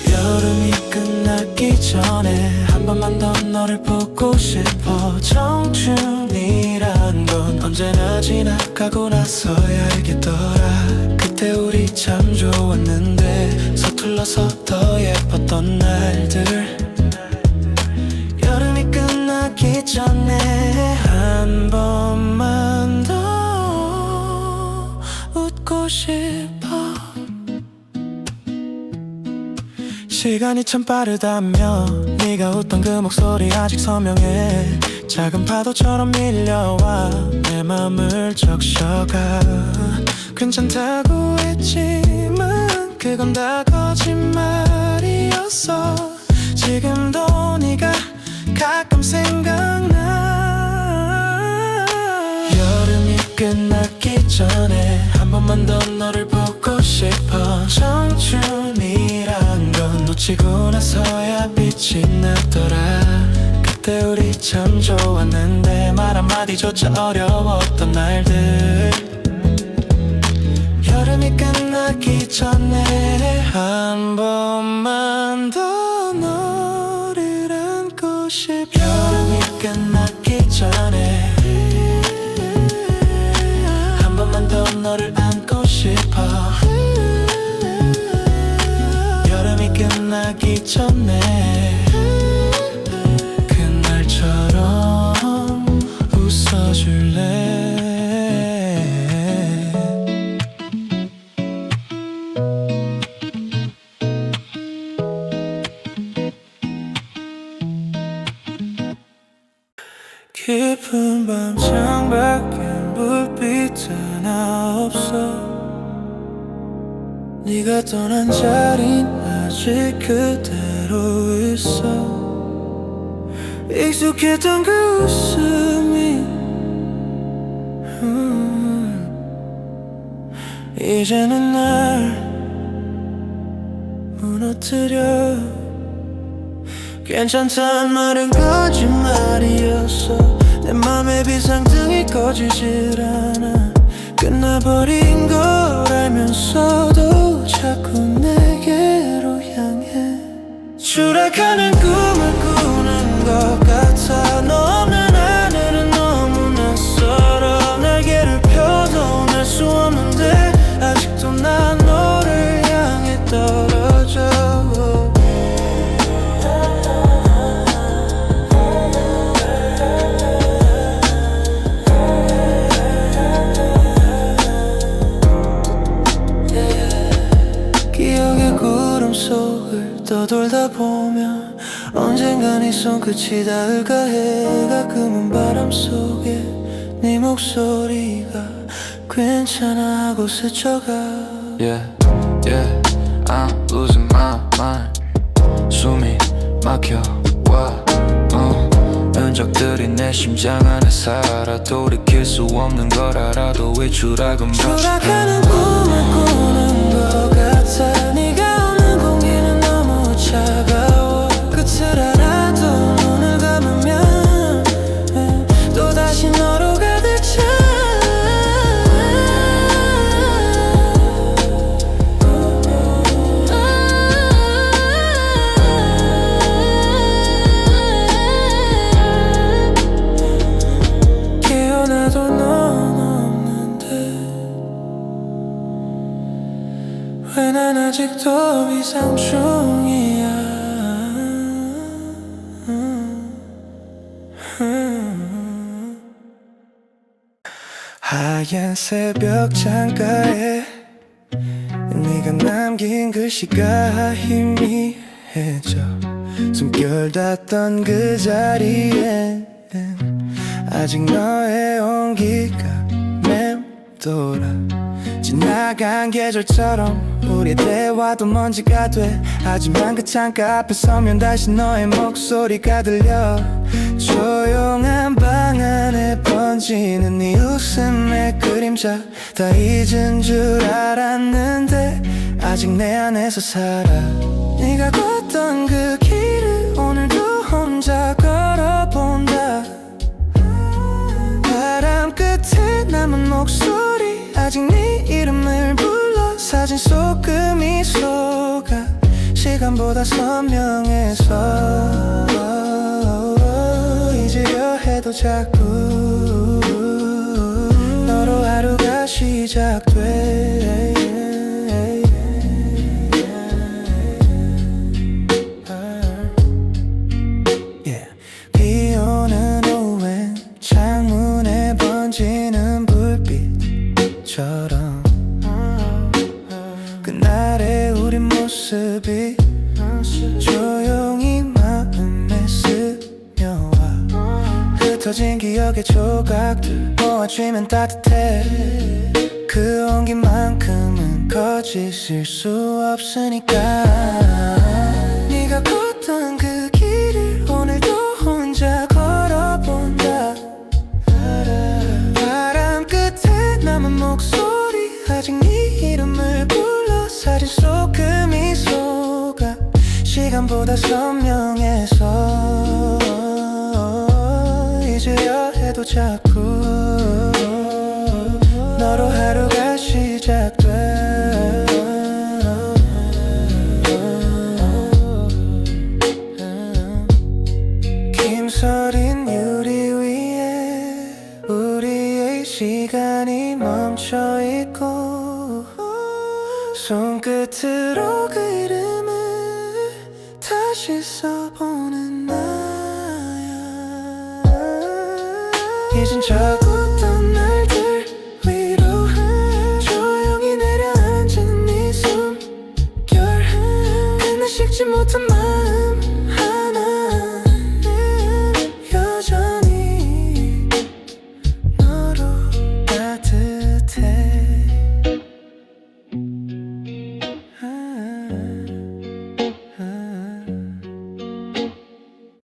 여름이 끝나기 전에 한 번만 더 너를 보고 싶어. 청춘이란 건 언제나 지나가고 나서야 알겠더라. 그때 우리 참 좋았는데 서툴러서 더 예뻤던 날들. 여름이 끝나기 전에 한 번만 더 웃고 싶어. 시간이 참 빠르다며 네가 웃던 그 목소리 아직 선명해. 작은 파도처럼 밀려와 내 맘을 적셔가. 괜찮다고 했지만 그건 다 거짓말이었어. 지금도 네가 가끔 생각나. 여름이 끝나기 전에 한 번만 더 너를 보고 싶어. 청춘이란 건 놓치고 나서야 빛이 나더라. 그때 우리 참 좋았는데 말 한마디조차 어려웠던 날들. 여름이 끝나기 전에 한 번만 더 너를 안고 싶어. 여름이 끝나기 전에 한 번만 더 너를 안고 싶어. 여름이 끝나기 전에 그날처럼 웃어줄래. 깊은 밤 창밖에 불빛 하나 없어. 네가 떠난 자리는 아직 그대로 있어. 익숙했던 그 웃음이 이제는 날 무너뜨려. 괜찮단 말은 거짓말이었어. 내 맘에 비상등이 꺼지질 않아. 끝나버린 걸 알면서도 자꾸 내게로 향해. 추락하는 꿈을 꾸는 것 같아. 너 없는 하늘은 너무 낯설어. 날개를 펴도 날 수 없는데 아직도 난 너를 향해 떨어져. 기억의 구름 속을 떠돌다 보면 언젠가 네 손끝이 닿을까 해. 가끔은 바람 속에 네 목소리가 괜찮아 하고 스쳐가. Yeah, yeah, I'm losing my mind. 숨이 막혀와 흔적들이 내 심장 안에 살아. 돌이킬 수 없는 걸 알아도 왜 추락은 추락하는 꿈을 꾸는 것 같아. 네가 없는 공기는 너무 차가워. 끝을 알아도 눈을 감으면 또다시 너로 가득 차. 깨어나도 넌 없는데 왜 난 아직도 비상 중이야. 하얀 새벽 창가에 네가 남긴 글씨가 희미해져. 숨결 닿던 그 자리엔 아직 너의 온기가 맴돌아. 지나간 계절처럼 우리의 대화도 먼지가 돼. 하지만 그 창가 앞에 서면 다시 너의 목소리가 들려. 조용한 방 안에 번지는 네 웃음의 그림자. 다 잊은 줄 알았는데 아직 내 안에서 살아. 네가 걷던 그 길을 오늘도 혼자 걸어본다. 바람 끝에 남은 목소리 아직 네 이름을 불러. 사진 속 그 미소가 시간보다 선명해서 잊으려 해도 자꾸 너로 하루가 시작돼. 비 오는 오후엔 창문에 번지는 불빛처럼 그날의 우리 모습이 조용히 마음에 스며와. 흩어진 기억의 조각들 모아쥐면 따뜻해. 그 온기만큼은 거짓일 수 없으니까. 네가 걷던 그 길을 오늘도 혼자 걸어본다. 바람 끝에 남은 목소리 아직 네 이름을 불러. 사진 속 그 미소가 시간보다 선명해서 잊으려 해도 자꾸 너로 하루가 시작돼. 김서린 유리 위에 우리의 시간이 멈춰있고 손끝으로 그 이름을 다시 써보는 나야. 잊은 적 없던 날들 위로 조용히 내려앉은 네 숨결. 그날 식지 못한 마음